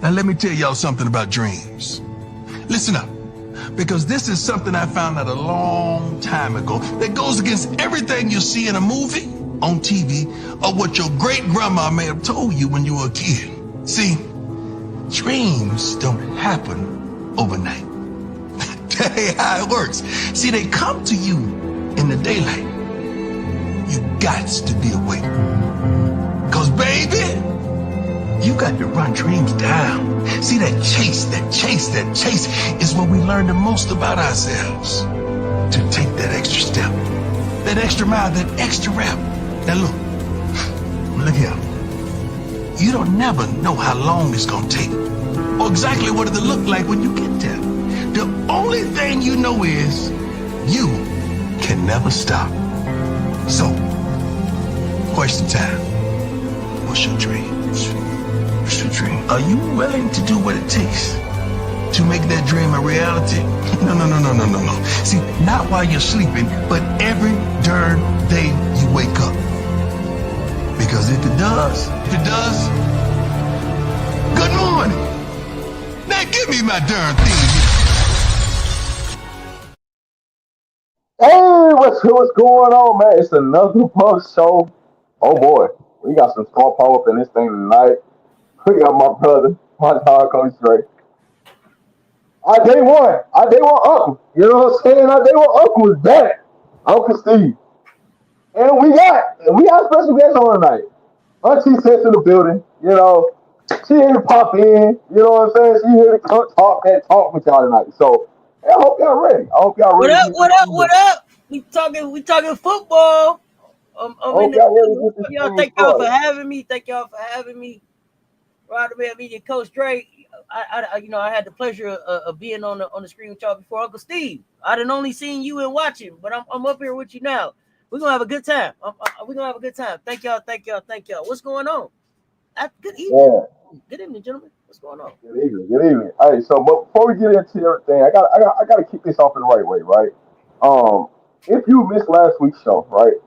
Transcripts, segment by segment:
Now let me tell y'all something about dreams. Listen up, because this is something I found out a long time ago that goes against everything you see in a movie, on TV, or what your great-grandma may have told you when you were a kid. See, dreams don't happen overnight. That ain't how it works. See, they come to you in the daylight. You got to be awake. Cause baby, you got to run dreams down. See, that chase is where we learn the most about ourselves. To take that extra step, that extra mile, that extra rep. Now look here. You don't never know how long it's gonna take or exactly what it'll look like when you get there. The only thing you know is you can never stop. So, question time. What's your dreams? What's your dream? Are you willing to do what it takes to make that dream a reality? No. See, not while you're sleeping, but every darn day you wake up. Because if it does, good morning. Now give me my darn thing. Hey, what's going on, man? It's another Bug Show. Oh boy, we got some star power up in this thing tonight. We got my brother, my dog, Coach Dre. Our day one uncle. You know what I'm saying? Our day one uncle was back. Uncle Steve. And we got special guests on tonight. Auntie sits in the building, you know. She here to pop in, you know what I'm saying? She here to talk with y'all tonight. So I hope y'all ready. What up? We talking football. I'm in the y'all. Thank y'all for having me. RobDaManMedia, Coach Drake. I had the pleasure of being on the screen with y'all before. Uncle Steve, I done only seen you and watching, but I'm up here with you now. We're gonna have a good time. Thank y'all. What's going on? Good evening. Yeah. Good evening, gentlemen. What's going on? Good evening. All right, so but before we get into everything, I got to kick this off in the right way, right? If you missed last week's show, right?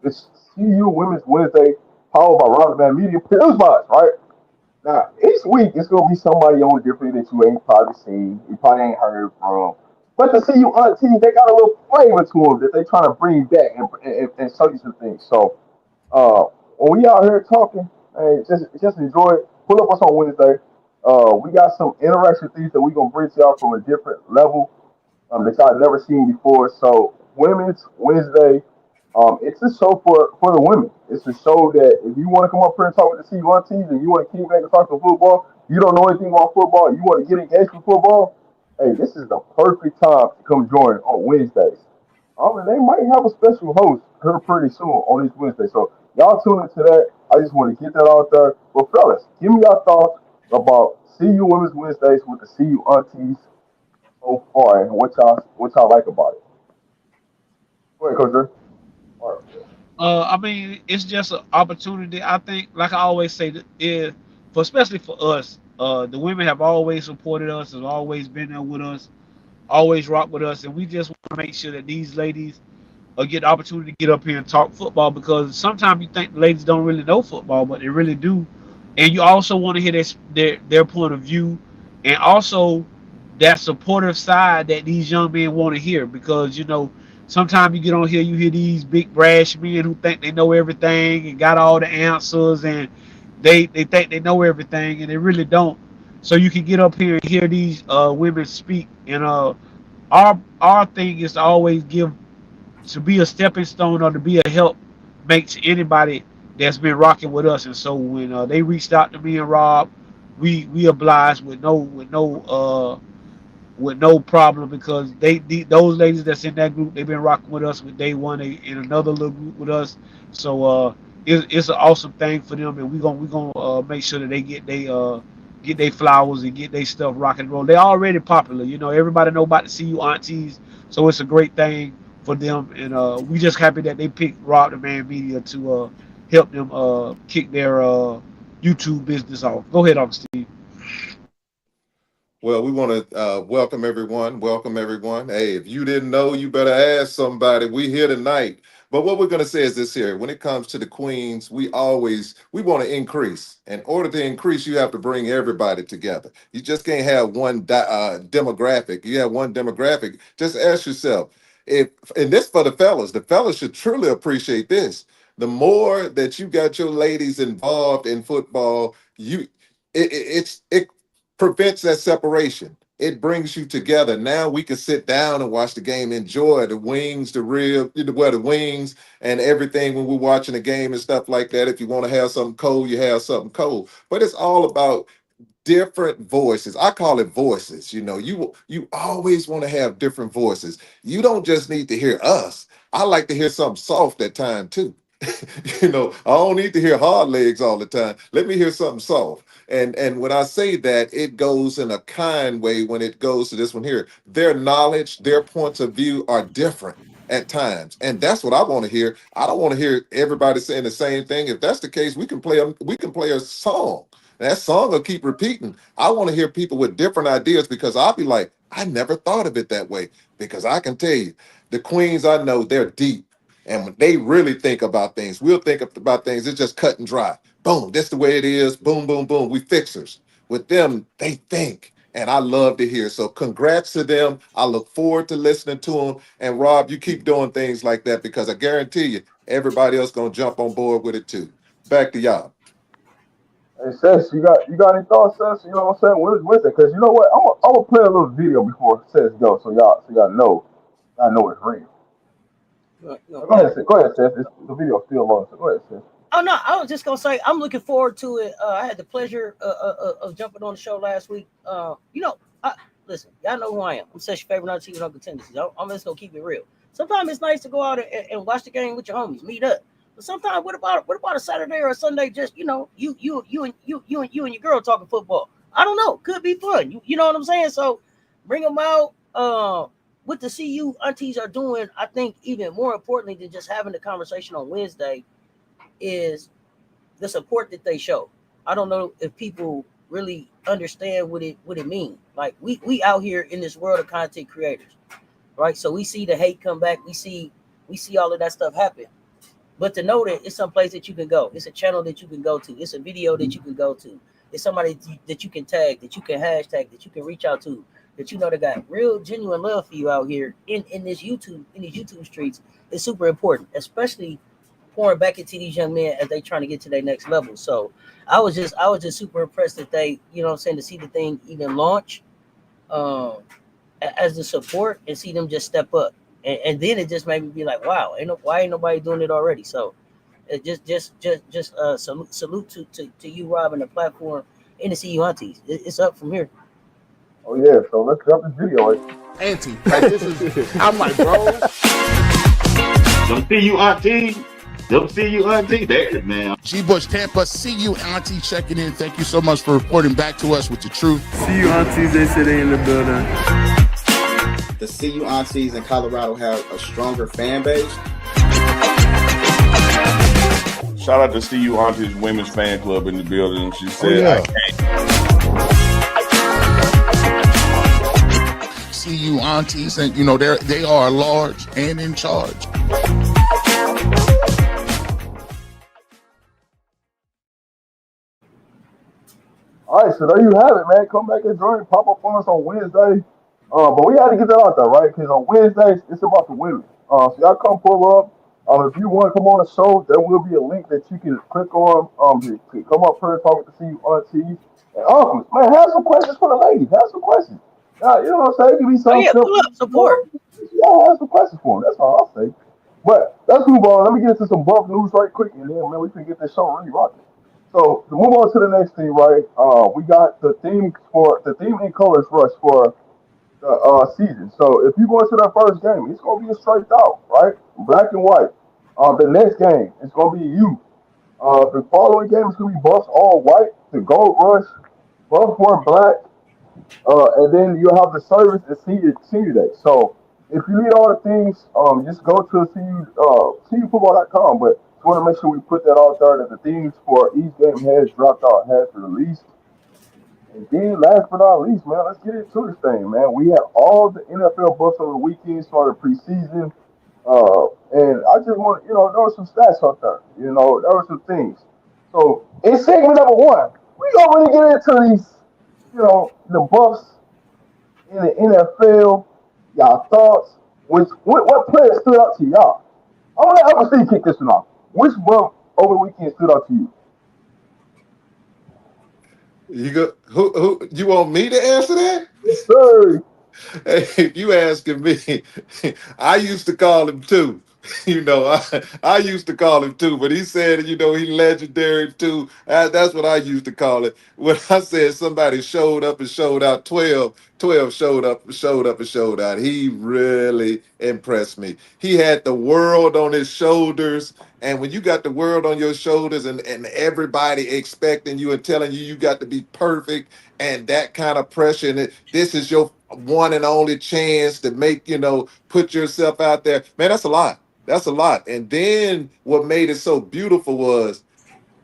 It's CU Women's Wednesday, powered by RobDaManMedia, produced by us, right? Now each week it's gonna be somebody on different that you ain't probably seen, you probably ain't heard from. But the CU aunties, they got a little flavor to them that they trying to bring back and show you some things. So when we out here talking, hey, just enjoy it. Pull up us on Wednesday. We got some interaction things that we gonna bring to y'all from a different level that y'all never seen before. So Women's Wednesday, it's a show for the women. It's a show that if you want to come up here and talk with the CU aunties and you want to keep back and talk to football, you don't know anything about football, you want to get engaged with football, hey, this is the perfect time to come join on Wednesdays. And they might have a special host here pretty soon on this Wednesday. So y'all tune into that. I just want to get that out there. But fellas, give me your thoughts about CU Women's Wednesdays with the CU aunties so far and what y'all like about it. Go ahead, Coach Dre. All right. I mean, it's just an opportunity. I think, like I always say, especially for us, the women have always supported us, have always been there with us, always rock with us, and we just want to make sure that these ladies get the opportunity to get up here and talk football, because sometimes you think the ladies don't really know football, but they really do, and you also want to hear their point of view, and also that supportive side that these young men want to hear, because sometimes you get on here, you hear these big brash men who think they know everything and got all the answers, and they think they know everything and they really don't. So you can get up here and hear these women speak, and our thing is to always to be a stepping stone or to be a help make to anybody that's been rocking with us. And so when they reached out to me and Rob, we obliged with no problem, because those ladies that's in that group, they've been rocking with us with day one. They in another little group with us. So it's an awesome thing for them, and we gonna make sure that they get their flowers and get their stuff rock and roll. They're already popular, everybody know about the CU aunties, so it's a great thing for them, and we just happy that they picked RobDaManMedia to help them kick their YouTube business off. Go ahead, Uncle Steve. Well, we want to welcome everyone. Welcome everyone. Hey, if you didn't know, you better ask somebody. We here tonight. But what we're going to say is this here: when it comes to the queens, we want to increase. In order to increase, you have to bring everybody together. You just can't have one demographic. You have one demographic. Just ask yourself if, and this for the fellas. The fellas should truly appreciate this. The more that you got your ladies involved in football, it prevents that separation. It brings you together. Now we can sit down and watch the game, enjoy the wings, the rib, well, the wings and everything when we're watching the game and stuff like that. If you want to have something cold, you have something cold. But it's all about different voices. I call it voices. You always want to have different voices. You don't just need to hear us. I like to hear something soft at time too. I don't need to hear hard legs all the time. Let me hear something soft. And when I say that, it goes in a kind way when it goes to this one here. Their knowledge, their points of view are different at times. And that's what I want to hear. I don't want to hear everybody saying the same thing. If that's the case, we can play a song. That song will keep repeating. I want to hear people with different ideas because I'll be like, I never thought of it that way. Because I can tell you, the queens I know, they're deep. And when they really think about things, we'll think about things. It's just cut and dry. Boom, that's the way it is. Boom, boom, boom. We fixers. With them, they think. And I love to hear. So congrats to them. I look forward to listening to them. And Rob, you keep doing things like that because I guarantee you, everybody else going to jump on board with it too. Back to y'all. Hey, Sess, you got any thoughts, Sess? You know what I'm saying? Where's Wednesday? Because you know what? I'm gonna play a little video before Sess goes, so y'all know it's real. Go ahead, Sess. Go ahead, Sess. The video's still on, so go ahead, Sess. Oh no, I was just gonna say I'm looking forward to it. I had the pleasure of jumping on the show last week. Listen, y'all know who I am. I'm such your favorite non-TV Uncle Tendencies. I'm just gonna keep it real. Sometimes it's nice to go out and watch the game with your homies, meet up. But sometimes, what about a Saturday or a Sunday? Just you and your girl talking football. I don't know. Could be fun. You know what I'm saying? So bring them out. What the CU aunties are doing, I think, even more importantly than just having the conversation on Wednesday, is the support that they show. I don't know if people really understand what it means. Like we out here in this world of content creators, right? So we see the hate come back. We see all of that stuff happen. But to know that it's some place that you can go, it's a channel that you can go to, it's a video that you can go to, it's somebody that you can tag, that you can hashtag, that you can reach out to, that you know they got real genuine love for you out here in these YouTube streets is super important, especially pouring back into these young men as they trying to get to their next level. So I was just super impressed that they, you know what I'm saying, to see the thing even launch as the support and see them just step up. And then it just made me be like, wow, why ain't nobody doing it already? So it just salute to you, Rob, and the platform and the CU aunties. It's up from here. Oh yeah, so let's drop this video. Right? Auntie, like this is. I'm like, bro. Don't see you, auntie. Don't see you, auntie. There, it is, man. G. Bush, Tampa, see you, auntie, checking in. Thank you so much for reporting back to us with the truth. See you, aunties. They say they in the building. The CU aunties in Colorado have a stronger fan base. Shout out to CU Aunties Women's Fan Club in the building. She said, I can't. CU aunties, and they are large and in charge. All right, so there you have it, man. Come back and join Pop Up on us on Wednesday. But we had to get that out there, right? Because on Wednesdays, it's about the women. So y'all come pull up. If you want to come on the show, there will be a link that you can click on to come up here and talk with the CU aunties and uncles. Man, have some questions for the ladies. Have some questions. You know what I'm saying? Give me some pull up, support. Yeah, have some questions for them. That's all I'll say. But let's move on. Let me get into some buff news right quick, and then, man, we can get this show really rocking. So to move on to the next thing, right? We got the theme and colors rush for the season. So if you go into that first game, it's gonna be a straight out, right? Black and white. The next game, it's gonna be you. The following game is gonna be buffs all white. The gold rush, buff one black, and then you'll have the service and senior day. So if you need all the things, just go to cufootball.com. But just want to make sure we put that out there that the themes for each game has dropped out, has been released. And then last but not least, man, let's get into this thing, man. We have all the NFL buffs on the weekend, started preseason. And I just want, there were some stats out there. There were some things. So in segment number one, we gonna really get into these, the buffs in the NFL, y'all thoughts, what players stood out to y'all. I'm gonna let Uncle Steve kick this one off. Which buff over the weekend stood out to you? You go who you want me to answer that? Yes, sir. Hey, if you asking me, I used to call him too. I used to call him too, but he said, he legendary too. That's what I used to call it. When I said somebody showed up and showed out, 12 showed up, and showed out. He really impressed me. He had the world on his shoulders. And when you got the world on your shoulders and everybody expecting you and telling you you got to be perfect and that kind of pressure, and this is your one and only chance to make, put yourself out there, man, that's a lot. That's a lot. And then what made it so beautiful was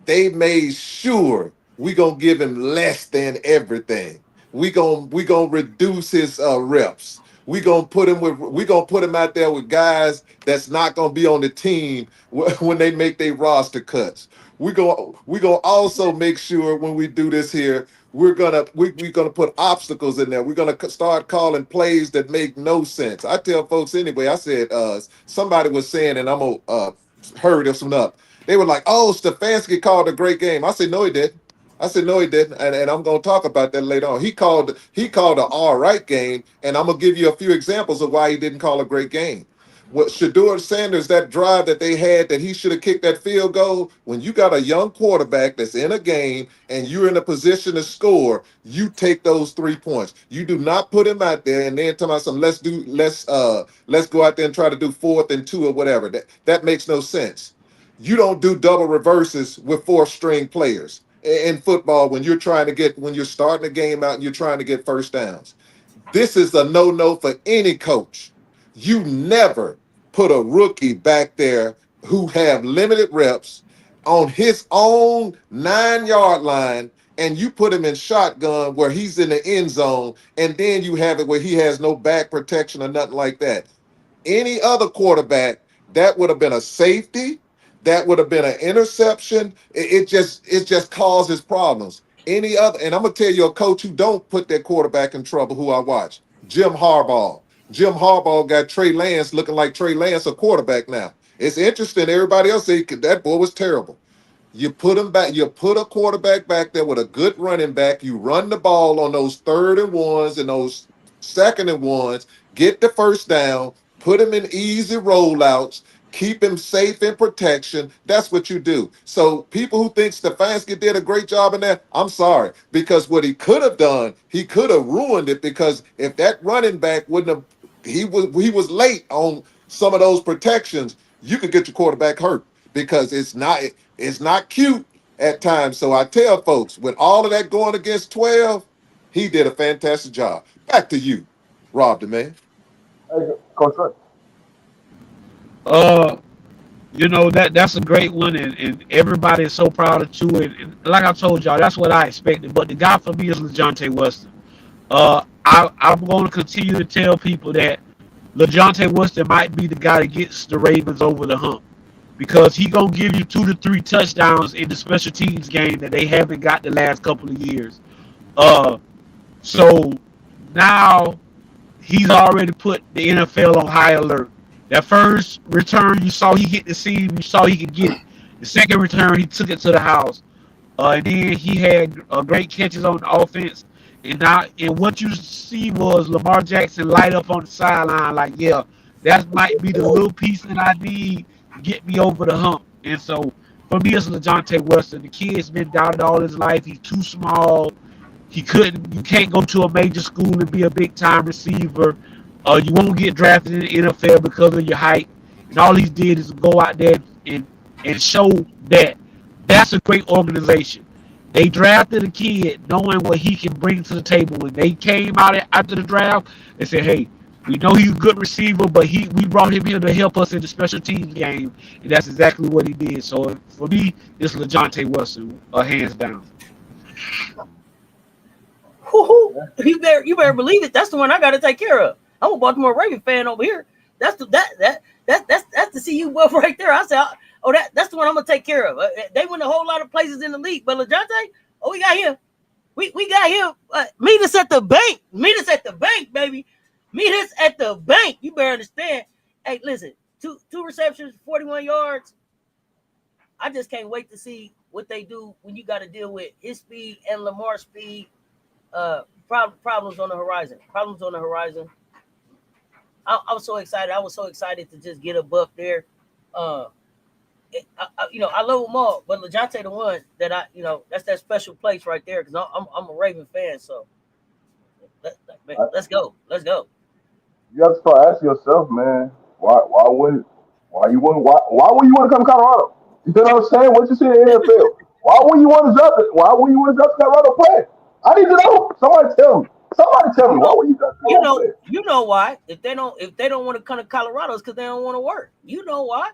they made sure we gonna give him less than everything. We gonna reduce his reps. We gonna put him out there with guys that's not gonna be on the team when they make their roster cuts. We gonna also make sure when we do this here, we're gonna put obstacles in there. We're gonna start calling plays that make no sense. I tell folks anyway. I said somebody was saying, and I'm gonna hurry this one up. They were like, "Oh, Stefanski called a great game." I said, "No, he didn't." I said, "No, he didn't," and I'm going to talk about that later on. He called an all right game, and I'm going to give you a few examples of why he didn't call a great game. What Shador Sanders, that drive that they had that he should have kicked that field goal. When you got a young quarterback that's in a game and you're in a position to score, you take those 3 points. You do not put him out there and then tell myself, let's go out there and try to do 4th and 2 or whatever. That makes no sense. You don't do double reverses with 4th-string players in football when you're starting a game out and you're trying to get first downs. This is a no-no for any coach. You never put a rookie back there who have limited reps on his own 9-yard line, and you put him in shotgun where he's in the end zone, and then you have it where he has no back protection or nothing like that. Any other quarterback, that would have been a safety, that would have been an interception. It just causes problems. Any other, and I'm gonna tell you a coach who don't put their quarterback in trouble, who I watch, Jim Harbaugh. Jim Harbaugh got Trey Lance looking like Trey Lance, a quarterback now. It's interesting. Everybody else say that boy was terrible. You put him back. You put a quarterback back there with a good running back. You run the ball on those 3rd and 1s and those 2nd and 1s. Get the first down. Put him in easy rollouts. Keep him safe in protection. That's what you do. So people who think Stefanski did a great job in that, I'm sorry, because what he could have done, he could have ruined it. Because if that running back wouldn't have, he was late on some of those protections. You could get your quarterback hurt because it's not cute at times. So I tell folks, with all of that going against 12, he did a fantastic job. Back to you, Rob the man. Hey, Coach Ray. Uh, that's a great one, and everybody is so proud of you. And like I told y'all, that's what I expected. But the guy for me is LeJohntay Weston. I'm going to continue to tell people that LeJohntay Weston might be the guy that gets the Ravens over the hump, because he gonna give you 2 to 3 touchdowns in the special teams game that they haven't got the last couple of years. Uh, so now he's already put the NFL on high alert. That first return, you saw he hit the seam, you saw he could get it. The second return, he took it to the house. And then he had great catches on the offense. And what you see was Lamar Jackson light up on the sideline like, yeah, that might be the little piece that I need to get me over the hump. And so for me, it's LeJohntay Weston. The kid's been doubted all his life. He's too small. You can't go to a major school and be a big time receiver. You won't get drafted in the NFL because of your height. And all he did is go out there and show that that's a great organization. They drafted a kid knowing what he can bring to the table. When they came out after the draft, they said, hey, we know he's a good receiver, but we brought him here to help us in the special teams game. And that's exactly what he did. So for me, it's LeJohntay Weston, hands down. You better believe it. That's the one I got to take care of. I'm a Baltimore Raven fan over here. That's That's the CU buff right there. I said, oh, that's the one I'm gonna take care of. They went a whole lot of places in the league, but Leonte, oh, we got him. We got him. Meet us at the bank. Meet us at the bank, baby. Meet us at the bank. You better understand. Hey, listen, two receptions, 41 yards. I just can't wait to see what they do when you got to deal with his speed and Lamar's speed. Problems on the horizon. Problems on the horizon. I was so excited. I was so excited to just get a buff there. I love them all, but Leonte the one that that's that special place right there because I'm a Raven fan. So let's go. Let's go. You have to start asking yourself, man, why would you want to come to Colorado? You know what I'm saying? What you see in the NFL? Why would you want to jump it? Why would you want to jump to Colorado play? I need to know. Somebody tell me. Why would you jump to Colorado play? You know why? If they don't want to come to Colorado, it's because they don't want to work. You know why?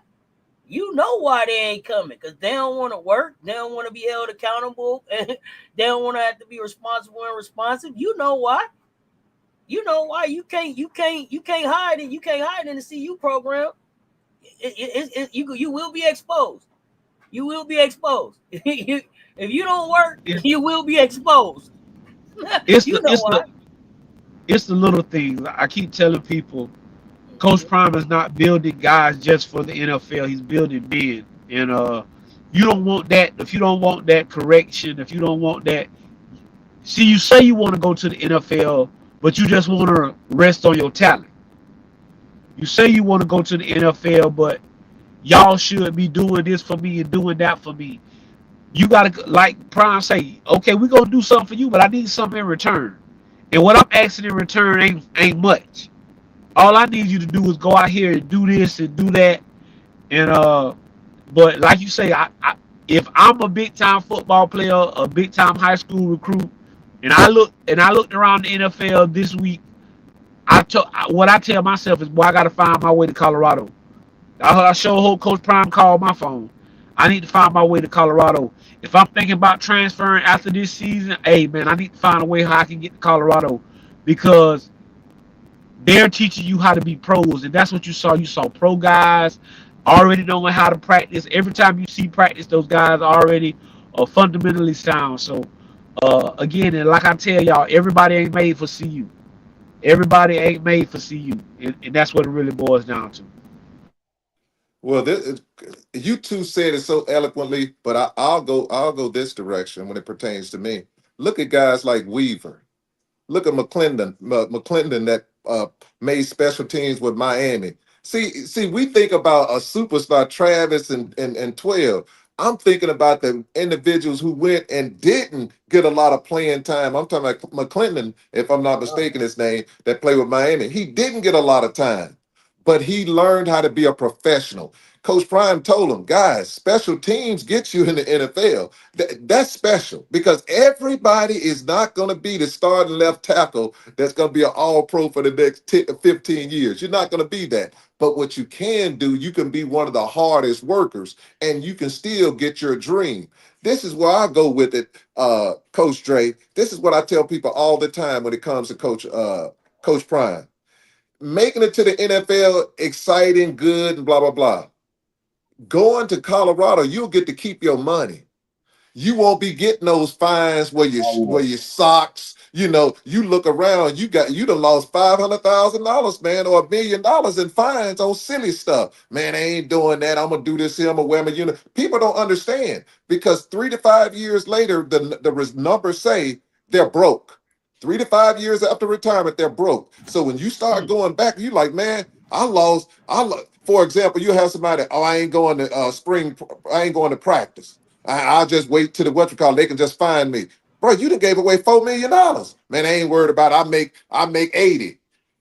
You know why they ain't coming, because they don't want to work. They don't want to be held accountable. And they don't want to have to be responsible and responsive. You know why? You know why you can't hide it. You can't hide in the CU program. You will be exposed. You will be exposed. If you don't work, you will be exposed. It's the little things. I keep telling people, Coach Prime is not building guys just for the NFL. He's building men, and you don't want that. If you don't want that correction, if you don't want that, see, you say you want to go to the NFL, but you just want to rest on your talent. You say you want to go to the NFL, but y'all should be doing this for me and doing that for me. You gotta, like Prime say, okay, we're gonna do something for you, but I need something in return. And what I'm asking in return ain't much. All I need you to do is go out here and do this and do that. And but like you say, if I'm a big time football player, a big time high school recruit, and I looked around the NFL this week, what I tell myself is, boy, I gotta find my way to Colorado. I sure hope Coach Prime called my phone. I need to find my way to Colorado. If I'm thinking about transferring after this season, hey man, I need to find a way how I can get to Colorado, because they're teaching you how to be pros, and that's what you saw. You saw pro guys already knowing how to practice. Every time you see practice, those guys already are fundamentally sound. So again, and like I tell y'all, everybody ain't made for CU. Everybody ain't made for CU, and that's what it really boils down to. Well, you two said it so eloquently, but I'll go this direction when it pertains to me. Look at guys like Weaver. Look at McClendon that made special teams with Miami. See, we think about a superstar, Travis and 12. I'm thinking about the individuals who went and didn't get a lot of playing time. I'm talking about McClendon, if I'm not mistaken, his name, that played with Miami. He didn't get a lot of time, but he learned how to be a professional. Coach Prime told him, guys, special teams get you in the NFL. That's special, because everybody is not going to be the starting left tackle that's going to be an all-pro for the next 10 to 15 years. You're not going to be that. But what you can do, you can be one of the hardest workers, and you can still get your dream. This is where I go with it, Coach Dre. This is what I tell people all the time when it comes to Coach Prime. Making it to the NFL, exciting, good, and blah, blah, blah. Going to Colorado, you'll get to keep your money. You won't be getting those fines where your socks, you look around, you done lost $500,000, man, or $1 million in fines on silly stuff. Man, I ain't doing that. I'm gonna do this here. I'm gonna wear my uniform. People don't understand, because 3 to 5 years later, the numbers say they're broke. 3 to 5 years after retirement, they're broke. So when you start going back, you like, man, I lost. For example, you have somebody, oh, I ain't going to I ain't going to practice. I'll just wait till they can just find me. Bro, you done gave away $4 million. Man, I ain't worried about it. I make 80.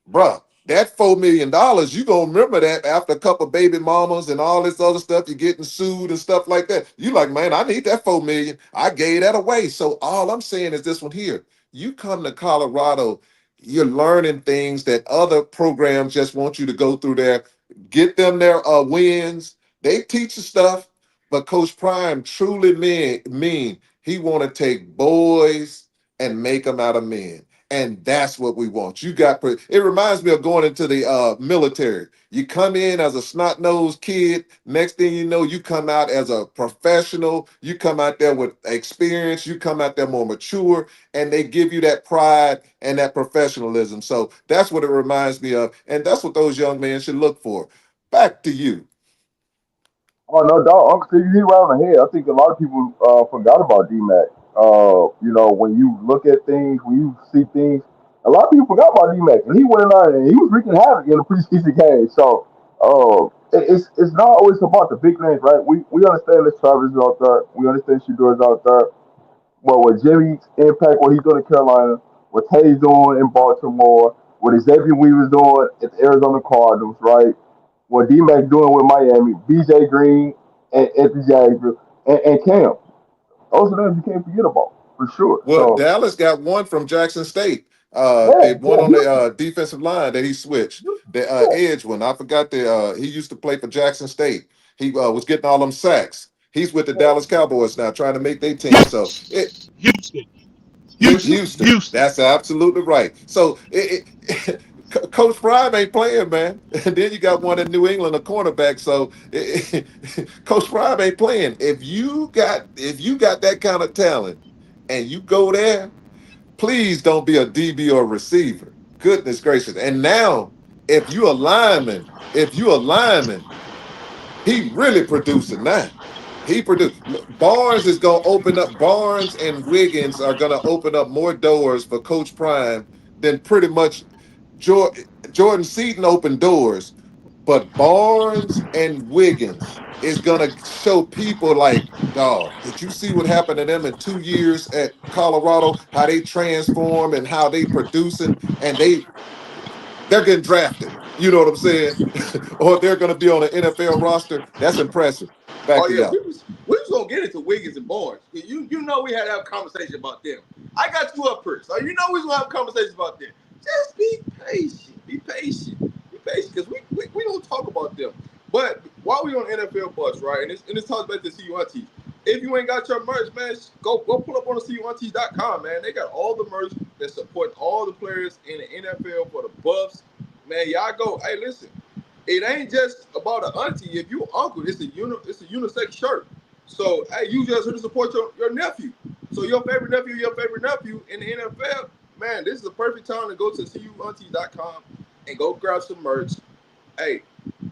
Bro, that $4 million, you gonna remember that after a couple baby mamas and all this other stuff, you're getting sued and stuff like that. You like, man, I need that $4 million. I gave that away. So all I'm saying is this one here. You come to Colorado, you're learning things that other programs just want you to go through there, get them their wins. They teach you stuff, but Coach Prime truly mean he want to take boys and make them out of men. And that's what we want. It reminds me of going into the military. You come in as a snot-nosed kid. Next thing you know, you come out as a professional. You come out there with experience. You come out there more mature, and they give you that pride and that professionalism. So that's what it reminds me of, and that's what those young men should look for. Back to you. Oh no, dog. Uncle Steve, you hit right on the head. I think a lot of people forgot about D-Mac. When you look at things, when you see things, a lot of people forgot about D-Mac, and he went out and he was wreaking havoc in the preseason game. So it's not always about the big names, right? We understand that Travis is out there. We understand Shador's out there. Well, with Jimmy's impact, what he's doing in Carolina, what Hayes doing in Baltimore, what Xavier Weaver's doing at the Arizona Cardinals, right? What D-Mac doing with Miami, BJ Green and Anthony Jacksonville, and Cam. Those are names you can't forget about, for sure. Well, So, Dallas got one from Jackson State. yeah, They one on Houston, the defensive line that he switched. The yeah, edge one. I forgot he used to play for Jackson State. He was getting all them sacks. He's with the yeah. Dallas Cowboys now, trying to make their team. So Houston, Houston. Houston. Houston. That's absolutely right. So Coach Prime ain't playing, man. And then you got one in New England, a cornerback. So Coach Prime ain't playing. If you got that kind of talent and you go there, please don't be a DB or receiver. Goodness gracious. And now, if you a lineman, he really producing now. He produced. Barnes and Wiggins are gonna open up more doors for Coach Prime than pretty much Jordan Seaton opened doors. But Barnes and Wiggins is gonna show people like, dog, did you see what happened to them in 2 years at Colorado? How they transform and how they producing, and they're getting drafted. You know what I'm saying? Or they're going to be on an NFL roster. That's impressive. Back Oh to yeah, y'all. we was gonna get into Wiggins and Barnes. You know we had to have a conversation about them. I got you up here, so you know we was gonna have a conversation about them. Just be patient. Be patient. Be patient, because we don't talk about them. But while we on NFL bus, right? And it's talks about the CUNT. If you ain't got your merch, man, go pull up on the CUNT.com, man. They got all the merch that support all the players in the NFL for the Buffs. Man, y'all go. Hey, listen. It ain't just about an auntie. If you uncle, it's a unisex shirt. So hey, you just here to support your nephew. So your favorite nephew in the NFL, man, this is the perfect time to go to cunt.com and go grab some merch. Hey,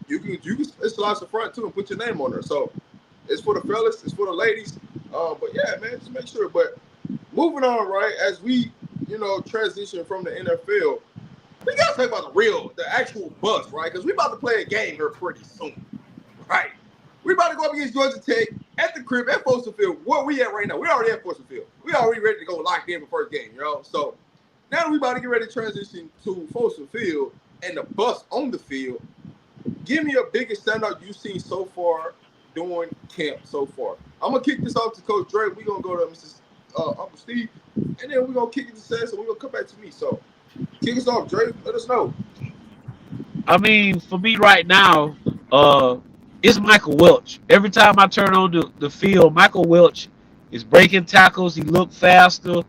you can slice the front too and put your name on there. So it's for the fellas, it's for the ladies. But yeah, man, just make sure. But moving on, right, as we transition from the NFL. We gotta talk about the actual bus, right? Because we about to play a game here pretty soon, right? We about to go up against Georgia Tech at the crib at Folsom Field. Where we at right now? We already at Folsom Field. We already ready to go locked in for first game, So now that we about to get ready to transition to Folsom Field and the bus on the field, give me your biggest standout you've seen so far during camp so far. I'm gonna kick this off to Coach Dre. We're gonna go to Mr. Uncle Steve, and then we're gonna kick it to Seth, and we're gonna come back to me. So kick us off, Dre. Let us know. I mean, for me right now, it's Michael Welch. Every time I turn on the field, Michael Welch is breaking tackles. He looked faster.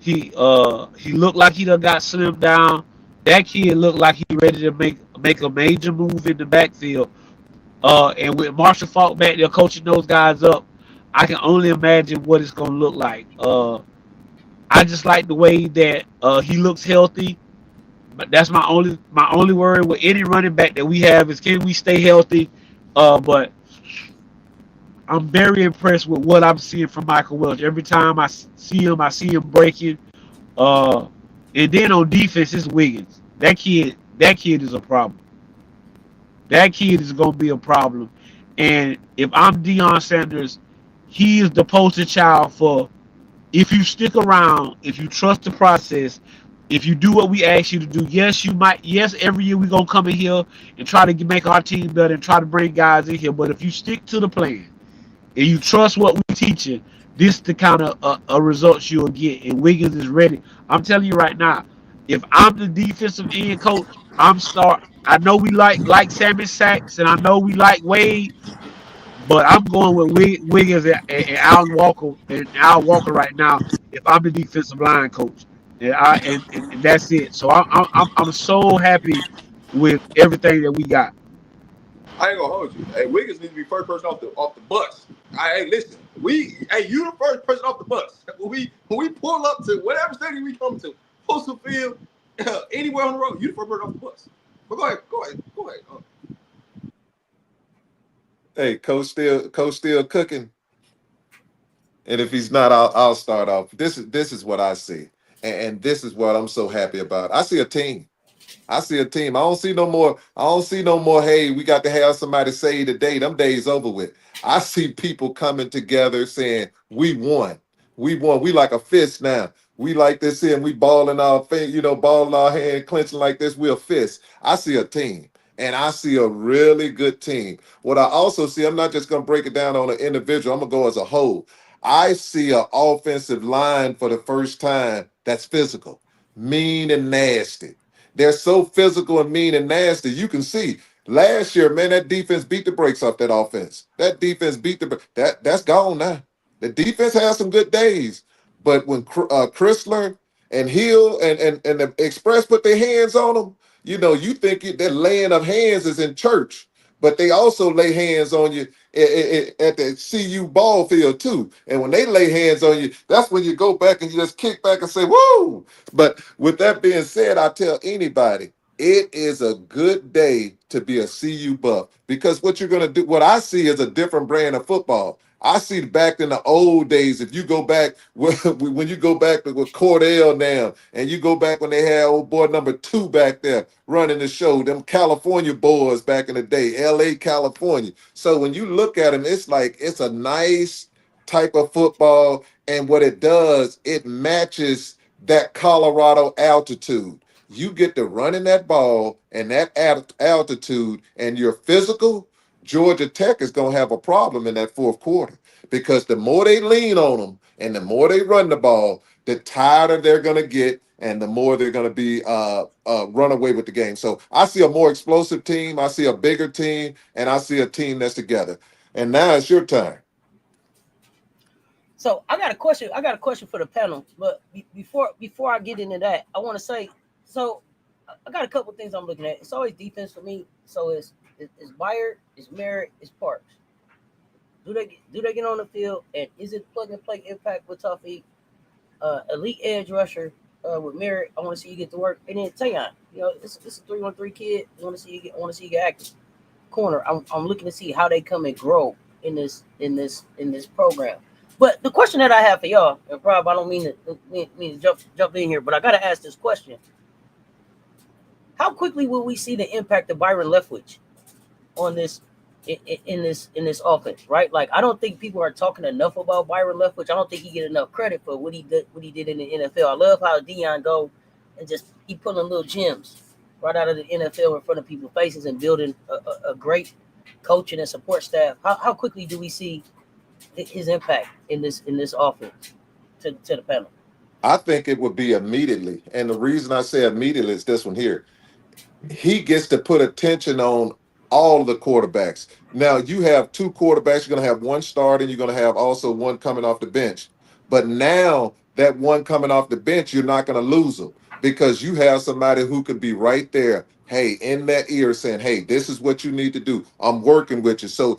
He looked like he done got slimmed down. That kid looked like he ready to make a major move in the backfield. And with Marshall Falk back there coaching those guys up, I can only imagine what it's gonna look like. I just like the way that he looks healthy. But that's my only worry with any running back that we have is, can we stay healthy? But I'm very impressed with what I'm seeing from Michael Welch. Every time I see him breaking. And then on defense, it's Wiggins. That kid is a problem. That kid is gonna be a problem. And if I'm Deion Sanders, he is the poster child for, if you stick around, if you trust the process, if you do what we ask you to do. Yes, every year we're going to come in here and try to make our team better and try to bring guys in here. But if you stick to the plan and you trust what we're teaching, this is the kind of results you'll get. And Wiggins is ready. I'm telling you right now, if I'm the defensive end coach, I know we like Sammy Sacks, and I know we like Wade, but I'm going with Wiggins and Alan Walker right now if I'm the defensive line coach. And that's it. So I'm so happy with everything that we got. I ain't gonna hold you. Hey, Wiggins needs to be first person off the bus. Hey, listen, you the first person off the bus. When we pull up to whatever stadium we come to, Postal Field, anywhere on the road, you the first person off the bus. But go ahead. Hey, coach still cooking. And if he's not, I'll start off. This is what I see, and this is what I'm so happy about. I see a team. I see a team. I don't see no more. I don't see no more. Hey, we got to have somebody say today. Them days over with. I see people coming together saying, "We won. We won. We like a fist now. We like this here. And we balling our thing, balling our hand, clenching like this. We're a fist." I see a team, and I see a really good team. What I also see, I'm not just gonna break it down on an individual. I'm gonna go as a whole. I see an offensive line for the first time that's physical, mean and nasty. They're so physical and mean and nasty. You can see last year, man, that defense beat the brakes off that offense. That defense beat that's gone now. The defense has some good days, but when Chrysler and Hill and the Express put their hands on them, you think that laying of hands is in church, but they also lay hands on you at the CU ball field too. And when they lay hands on you, that's when you go back and you just kick back and say, "Woo!" But with that being said, I tell anybody, it is a good day to be a CU Buff because what you're going to do, what I see is a different brand of football. I see back in the old days, if you go back, when you go back with Cordell now, and you go back when they had old boy number 2 back there running the show, them California boys back in the day, LA, California. So when you look at them, it's like it's a nice type of football. And what it does, it matches that Colorado altitude. You get to running that ball and that altitude, and you're physical. Georgia Tech is going to have a problem in that fourth quarter because the more they lean on them and the more they run the ball, the tighter they're going to get and the more they're going to be run away with the game. So I see a more explosive team. I see a bigger team, and I see a team that's together. And now it's your time. So I got a question. I got a question for the panel. But before I get into that, I want to say, so I got a couple things I'm looking at. It's always defense for me. So it's Byron, it's Merritt, it's Parks. Do they get on the field, and is it plug and play impact with Tuffy? Elite edge rusher with Merritt. I want to see you get to work, and then Tayon. It's a 3-1-3 kid. I want to see you get active. Corner. I'm looking to see how they come and grow in this program. But the question that I have for y'all, and Rob, I don't mean to jump in here, but I gotta ask this question: how quickly will we see the impact of Byron Leftwich on this in this offense? Right? Like, I don't think people are talking enough about Byron Leftwich. I don't think he get enough credit for what he did in the NFL. I love how Deion go and just he pulling little gems right out of the NFL in front of people's faces and building a great coaching and support staff. How quickly do we see his impact in this offense to the panel? I think it would be immediately. And the reason I say immediately is this one here. He gets to put attention on all the quarterbacks. Now, you have 2 quarterbacks. You're going to have one starting. You're going to have also one coming off the bench. But now that one coming off the bench, you're not going to lose them because you have somebody who could be right there, hey, in that ear saying, hey, this is what you need to do. I'm working with you. So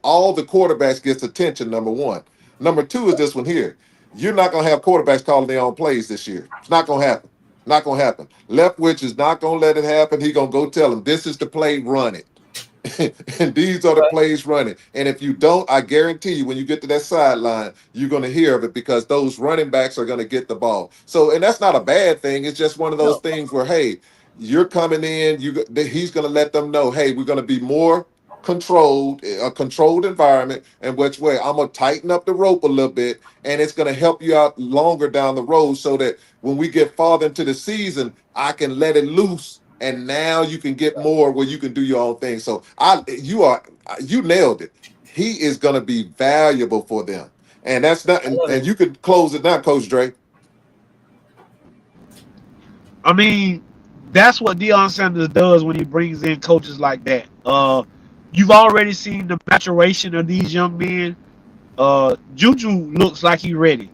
all the quarterbacks gets attention, number one. Number 2 is this one here. You're not going to have quarterbacks calling their own plays this year. It's not going to happen. Not gonna happen. Leftwich is not gonna let it happen. He gonna go tell him this is the play, run it. And these are the plays running. And if you don't, I guarantee you, when you get to that sideline, you're gonna hear of it because those running backs are gonna get the ball. So, and that's not a bad thing. It's just one of those things where, hey, you're coming in. He's gonna let them know, hey, we're gonna be more controlled, a controlled environment, and which way I'm gonna tighten up the rope a little bit, and it's gonna help you out longer down the road so that when we get farther into the season, I can let it loose, and now you can get more where you can do your own thing. So you nailed it. He is gonna be valuable for them, and that's not. And you could close it now, Coach Dre. I mean, that's what Deion Sanders does when he brings in coaches like that. You've already seen the maturation of these young men. Juju looks like he's ready.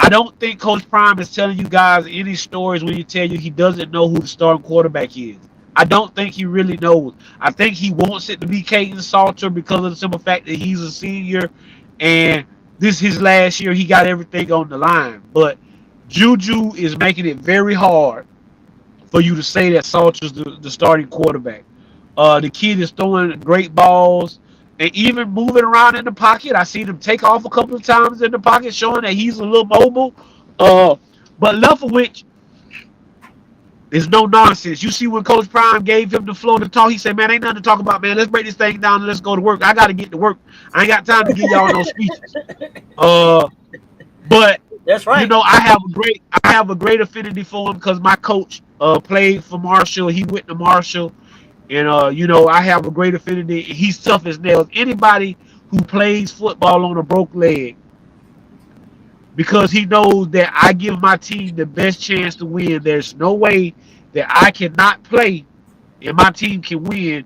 I don't think Coach Prime is telling you guys any stories when he tell you he doesn't know who the starting quarterback is. I don't think he really knows. I think he wants it to be Caden Salter because of the simple fact that he's a senior and this his last year. He got everything on the line. But Juju is making it very hard for you to say that Salter's the starting quarterback. The kid is throwing great balls and even moving around in the pocket. I seen him take off a couple of times in the pocket, showing that he's a little mobile. But Leftwich is no nonsense. You see when Coach Prime gave him the floor to talk, he said, man, ain't nothing to talk about, man. Let's break this thing down and let's go to work. I got to get to work. I ain't got time to give y'all no speeches. But That's right. you know, I have a great affinity for him because my coach played for Marshall. He went to Marshall. And you know, I have a great affinity. He's tough as nails. Anybody who plays football on a broke leg, because he knows that I give my team the best chance to win. There's no way that I cannot play and my team can win.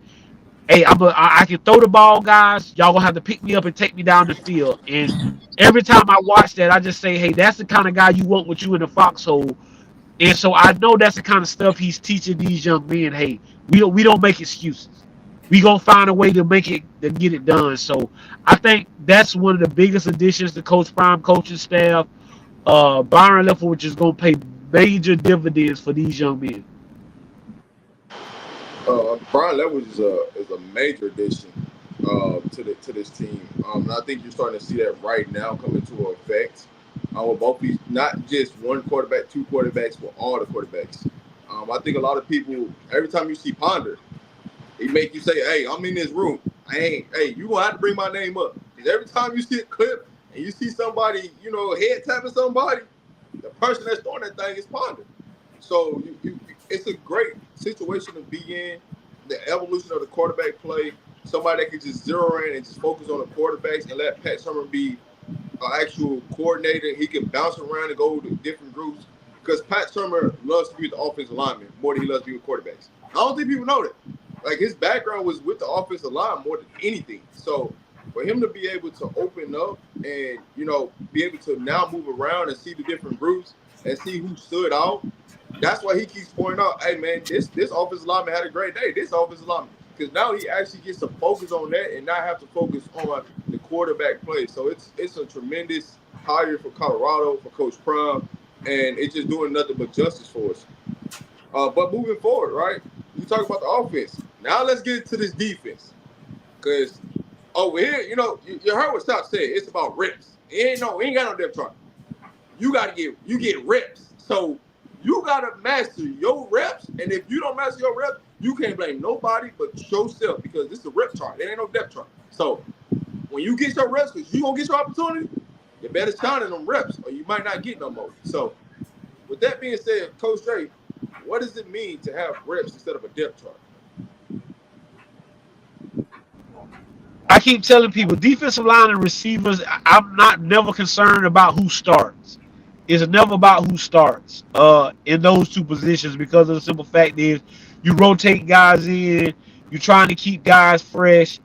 Hey, I can throw the ball, guys. Y'all gonna have to pick me up and take me down the field. And every time I watch that, I just say, hey, that's the kind of guy you want with you in the foxhole. And so I know that's the kind of stuff he's teaching these young men. Hey, we don't make excuses. We gonna find a way to make it to get it done. So I think that's one of the biggest additions to Coach Prime coaching staff. Byron Leftwich is gonna pay major dividends for these young men. Brian Leftwich is a major addition to this team. And I think you're starting to see that right now come into effect. With both these, not just one quarterback, two quarterbacks, but all the quarterbacks. I think a lot of people, every time you see Ponder, it make you say, "Hey, I'm in this room. Hey, you gonna have to bring my name up." Because every time you see a clip and you see somebody, you know, head tapping somebody, the person that's throwing that thing is Ponder. So it's a great situation to be in. The evolution of the quarterback play, somebody that can just zero in and just focus on the quarterbacks and let Pat Summer be an actual coordinator. He can bounce around and go to different groups because Pat Summer loves to be the offensive lineman more than he loves to be with quarterbacks. I don't think people know that. Like, his background was with the offensive line more than anything. So for him to be able to open up and, you know, be able to now move around and see the different groups and see who stood out, that's why he keeps pointing out, hey, man, this offensive lineman had a great day. This offensive lineman. Because now he actually gets to focus on that and not have to focus on the quarterback play. So it's a tremendous hire for Colorado, for Coach Prime, and it's just doing nothing but justice for us. But moving forward, right, you talk about the offense. Now let's get into this defense. Because over here, you know, you heard what Stop said. It's about reps. We ain't got no depth chart. You get reps. So you got to master your reps. And if you don't master your reps, you can't blame nobody but yourself because this is a rep chart. There ain't no depth chart. So when you get your reps, because you going to get your opportunity, you better shine in them reps or you might not get no more. So with that being said, Coach Dre, what does it mean to have reps instead of a depth chart? I keep telling people, defensive line and receivers, I'm never concerned about who starts. It's never about who starts in those two positions because of the simple fact is you rotate guys in, you're trying to keep guys fresh.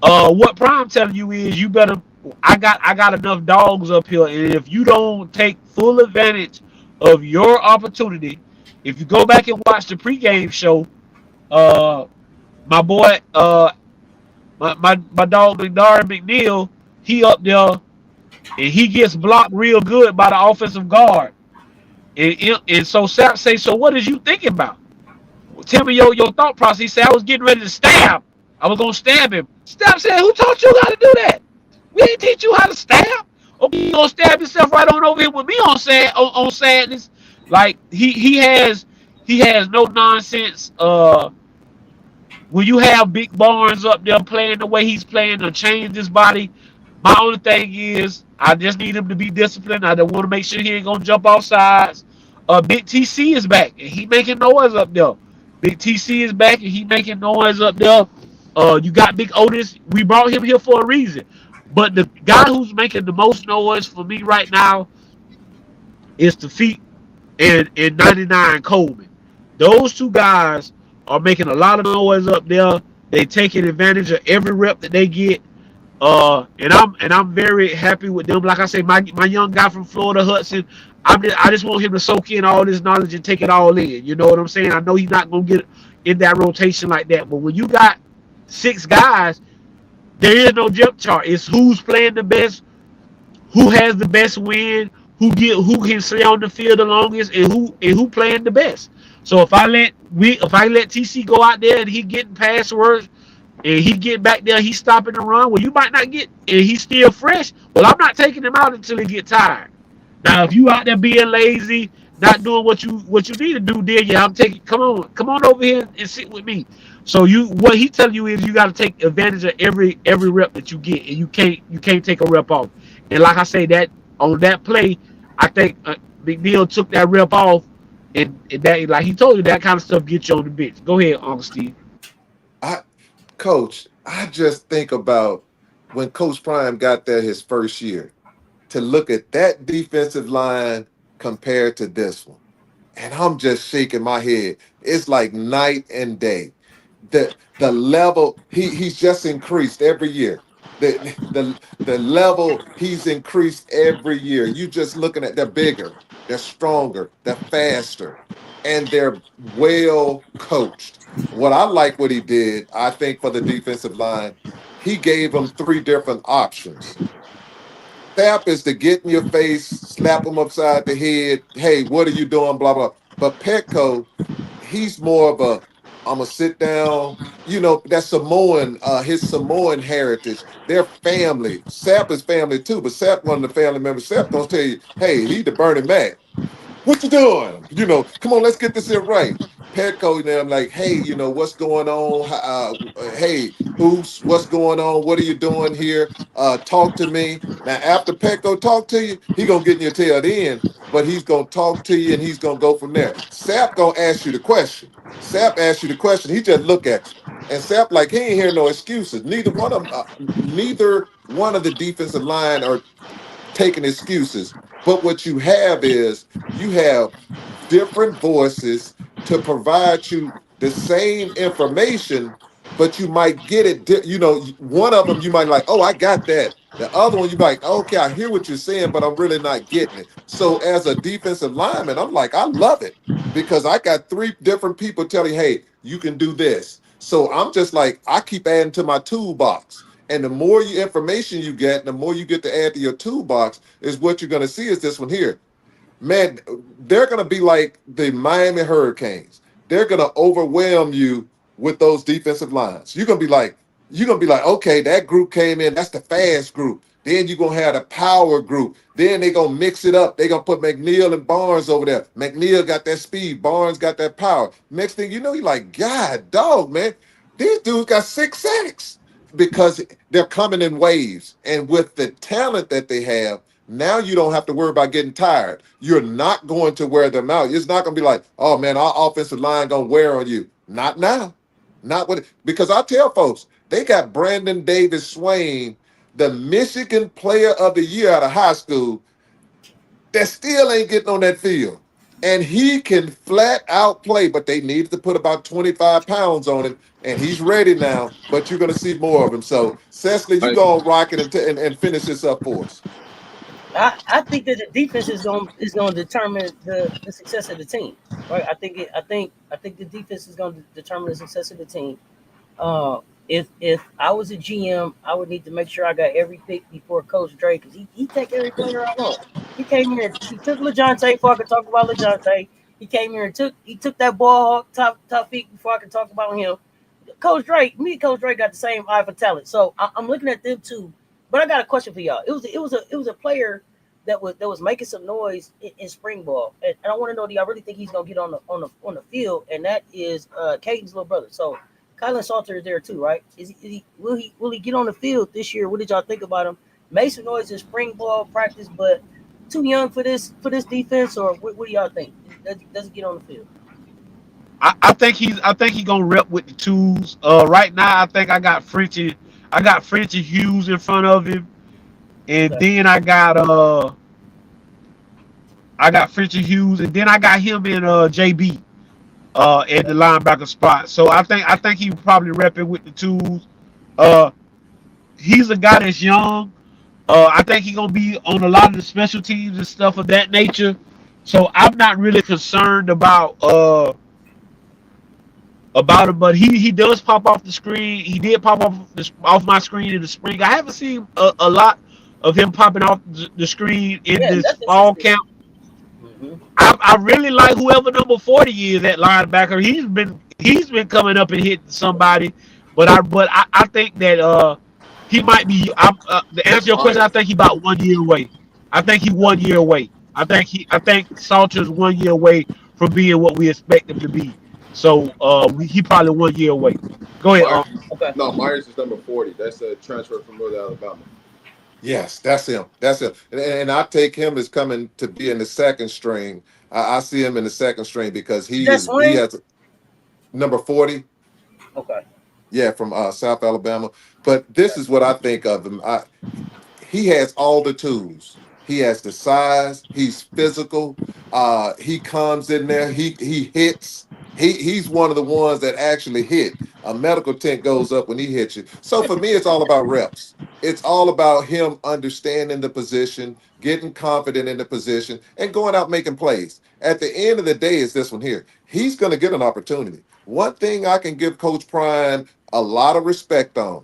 What Prime telling you is you better. I got enough dogs up here, and if you don't take full advantage of your opportunity, if you go back and watch the pregame show, my boy, my dog McNeil, he up there and he gets blocked real good by the offensive guard. And so Sap say, so what is you thinking about? Well, tell me your thought process. He said, I was getting ready to stab. I was going to stab him. Stab said, who taught you how to do that? We didn't teach you how to stab. Okay, you going to stab yourself right on over here with me on sadness. Like, he has no nonsense. When you have Big Barnes up there playing the way he's playing to change his body, my only thing is I just need him to be disciplined. I don't want to make sure he ain't gonna jump off sides. Big TC is back and he making noise up there. Big TC is back and he making noise up there. You got Big Otis. We brought him here for a reason. But the guy who's making the most noise for me right now is the feet and 99 Coleman. Those two guys are making a lot of noise up there. They taking advantage of every rep that they get. And I'm very happy with them. Like I say, my young guy from Florida, Hudson. I just want him to soak in all this knowledge and take it all in. You know what I'm saying? I know he's not gonna get in that rotation like that, but when you got 6 guys, there is no depth chart. It's who's playing the best, who has the best win, who can stay on the field the longest, and who playing the best. So if I let TC go out there and he getting pass work and he get back there, he's stopping the run. Well, you might not get, and he's still fresh. Well, I'm not taking him out until he get tired. Now, if you out there being lazy, not doing what you need to do, then yeah, I'm taking. Come on over here and sit with me. So what he telling you is you got to take advantage of every rep that you get, and you can't take a rep off. And like I say, that on that play, I think McNeil took that rep off, and that, like he told you, that kind of stuff gets you on the bench. Go ahead, Uncle Steve. I, Coach, I just think about when Coach Prime got there his first year, to look at that defensive line compared to this one. And I'm just shaking my head. It's like night and day. The level he's just increased every year. The level he's increased every year. You just looking at they're bigger, they're stronger, they're faster, and they're well coached. What he did, I think, for the defensive line, he gave them 3 different options. Tap is to get in your face, slap them upside the head. Hey, what are you doing? Blah blah. But Petco, he's more of a I'm gonna sit down. That's Samoan, his Samoan heritage. Their family. Sap is family too, but Sap, one of the family members, Sap gonna tell you, hey, he the Bernie Mac. What you doing? Come on, let's get this here right. Petco, I'm like, hey, what's going on? Hey, what's going on? What are you doing here? Talk to me. Now, after Petco talk to you, he gonna get in your tail then, but he's gonna talk to you and he's gonna go from there. Sap gonna ask you the question. Sap asks you the question. He just look at you. And Sap, like, he ain't hear no excuses. Neither one of the defensive line are taking excuses. But what you have is you have different voices to provide you the same information, but you might get it. One of them you might like, oh, I got that. The other one you might, okay, I hear what you're saying, but I'm really not getting it. So as a defensive lineman, I'm like, I love it because I got 3 different people telling, hey, you can do this. So I'm just like, I keep adding to my toolbox. And the more information you get, the more you get to add to your toolbox is what you're going to see is this one here. Man, they're going to be like the Miami Hurricanes. They're going to overwhelm you with those defensive lines. You're going to be like, okay, that group came in. That's the fast group. Then you're going to have the power group. Then they're going to mix it up. They're going to put McNeil and Barnes over there. McNeil got that speed. Barnes got that power. Next thing you know, you're like, God, dog, man, these dudes got 6 sacks because they're coming in waves. And with the talent that they have, now you don't have to worry about getting tired. You're not going to wear them out. It's not going to be like, oh man, our offensive line going to wear on you. Not now. Not with because I tell folks, they got Brandon Davis Swain, the Michigan Player of the Year out of high school, that still ain't getting on that field. And he can flat out play, but they need to put about 25 pounds on him, and he's ready now. But you're going to see more of him. So, Cecily, you go on rocket and finish this up for us. I think that the defense is going to determine the success of the team, right? I think the defense is going to determine the success of the team. Uh, if I was a GM, I would need to make sure I got every pick before Coach Dre because he take every player I want. He came here, he took LeJohntay before I could talk about LeJohntay. He came here and took that ball hawk top feet before I could talk about him. Coach Dre got the same eye for talent. So I'm looking at them too. But I got a question for y'all. It was a player that was making some noise in spring ball, and I want to know, do y'all really think he's gonna get on the field? And that is Caden's little brother. So Kylan Salter is there too, right? Will he get on the field this year? What did y'all think about him? Made some noise in spring ball practice, but too young for this defense, or what do y'all think? Does he get on the field? I think he's gonna rep with the tools. Right now I got Frenchie Hughes in front of him, and Okay. then I got Frenchie Hughes, and then I got him in JB at the linebacker spot. So I think he probably repping with the tools. Uh, he's a guy that's young. I think he's gonna be on a lot of the special teams and stuff of that nature. So I'm not really concerned about him, but he does pop off the screen. He did pop off my screen in the spring. I haven't seen a lot of him popping off the screen in Yeah, this nothing fall consistent. camp. I really like whoever number 40 is at linebacker. He's been coming up and hitting somebody, but I think that he might be. To answer your question, I Myers. think he about 1 year away. I think he 1 year away. I think Salter's 1 year away from being what we expect him to be. So he probably 1 year away. Go ahead. Myers. Okay. No, Myers is number 40. That's a transfer from North Alabama. Yes, that's him. That's him. And I take him as coming to be in the second string. I see him in the second string because Is that he Swain? has number 40. Okay. Yeah, from South Alabama. But this is what I think of him. He has all the tools. He has the size. He's physical. He comes in there. He hits. He's one of the ones that actually hit. A medical tent goes up when he hits you. So for me, it's all about reps. It's all about him understanding the position, getting confident in the position, and going out making plays. At the end of the day, is this one here. He's going to get an opportunity. One thing I can give Coach Prime a lot of respect on,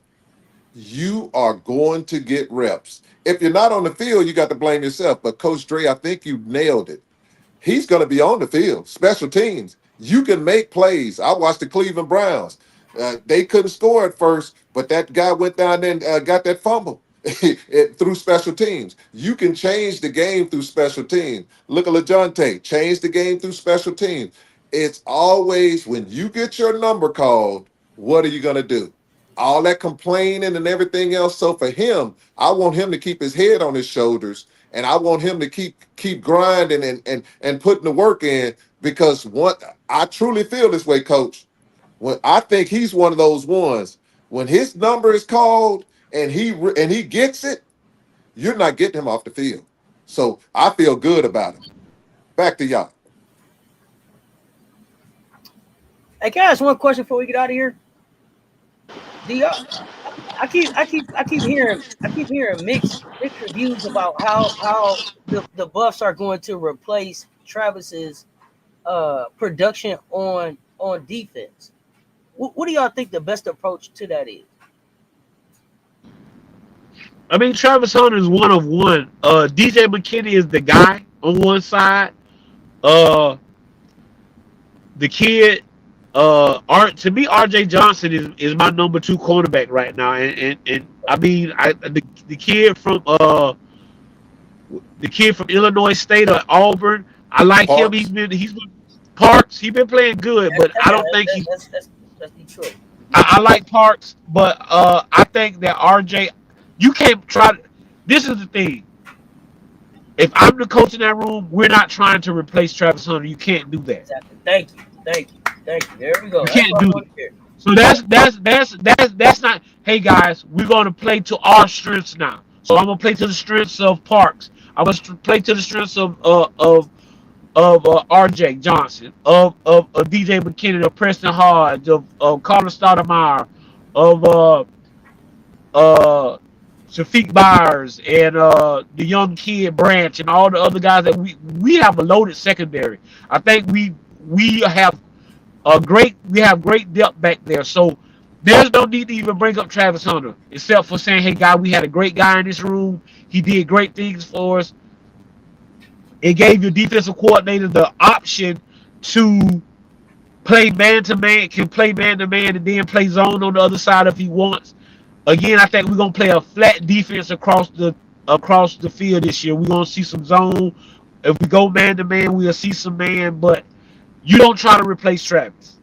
you are going to get reps. If you're not on the field, you got to blame yourself. But Coach Dre, I think you nailed it. He's going to be on the field. Special teams. You can make plays. I watched the Cleveland Browns. They couldn't score at first, but that guy went down there and got that fumble through special teams. You can change the game through special teams. Look at Leonte, change the game through special teams. It's always when you get your number called, what are you going to do? All that complaining and everything else. So for him, I want him to keep his head on his shoulders, and I want him to keep grinding and putting the work in, because what I truly feel this way, Coach. When I think he's one of those ones, when his number is called and he gets it, you're not getting him off the field. So I feel good about it. Back to y'all. Hey, can I ask one question before we get out of here? Do y'all? I keep hearing mixed reviews about how the Buffs are going to replace Travis's production on defense. What do y'all think the best approach to that is? I mean, Travis Hunter is one of one. DJ McKinney is the guy on one side. Uh, the kid, to me, RJ Johnson is my number 2 cornerback right now, and I mean, the kid from Illinois State or Auburn, I like him. Parks. He's been Parks. He's been playing good, but I don't think he. That's Detroit. I like Parks, but I think that RJ, you can't try. This is the thing. If I'm the coach in that room, we're not trying to replace Travis Hunter. You can't do that. Exactly. Thank you. There we go. You That's can't what I do want that. to hear. So that's not. Hey guys, we're gonna play to our strengths now. So I'm gonna play to the strengths of Parks. I'm gonna play to the strengths of RJ Johnson, of DJ McKinnon, of Preston Hodge, of Carter Stoudemire, of Shafiq Byers, and the young kid Branch, and all the other guys that we have a loaded secondary. I think we have great depth back there. So there's no need to even bring up Travis Hunter, except for saying, hey, guy, we had a great guy in this room. He did great things for us. It gave your defensive coordinator the option to play man-to-man, can play man-to-man, and then play zone on the other side if he wants. Again, I think we're going to play a flat defense across the field this year. We're going to see some zone. If we go man-to-man, we'll see some man, but you don't try to replace Travis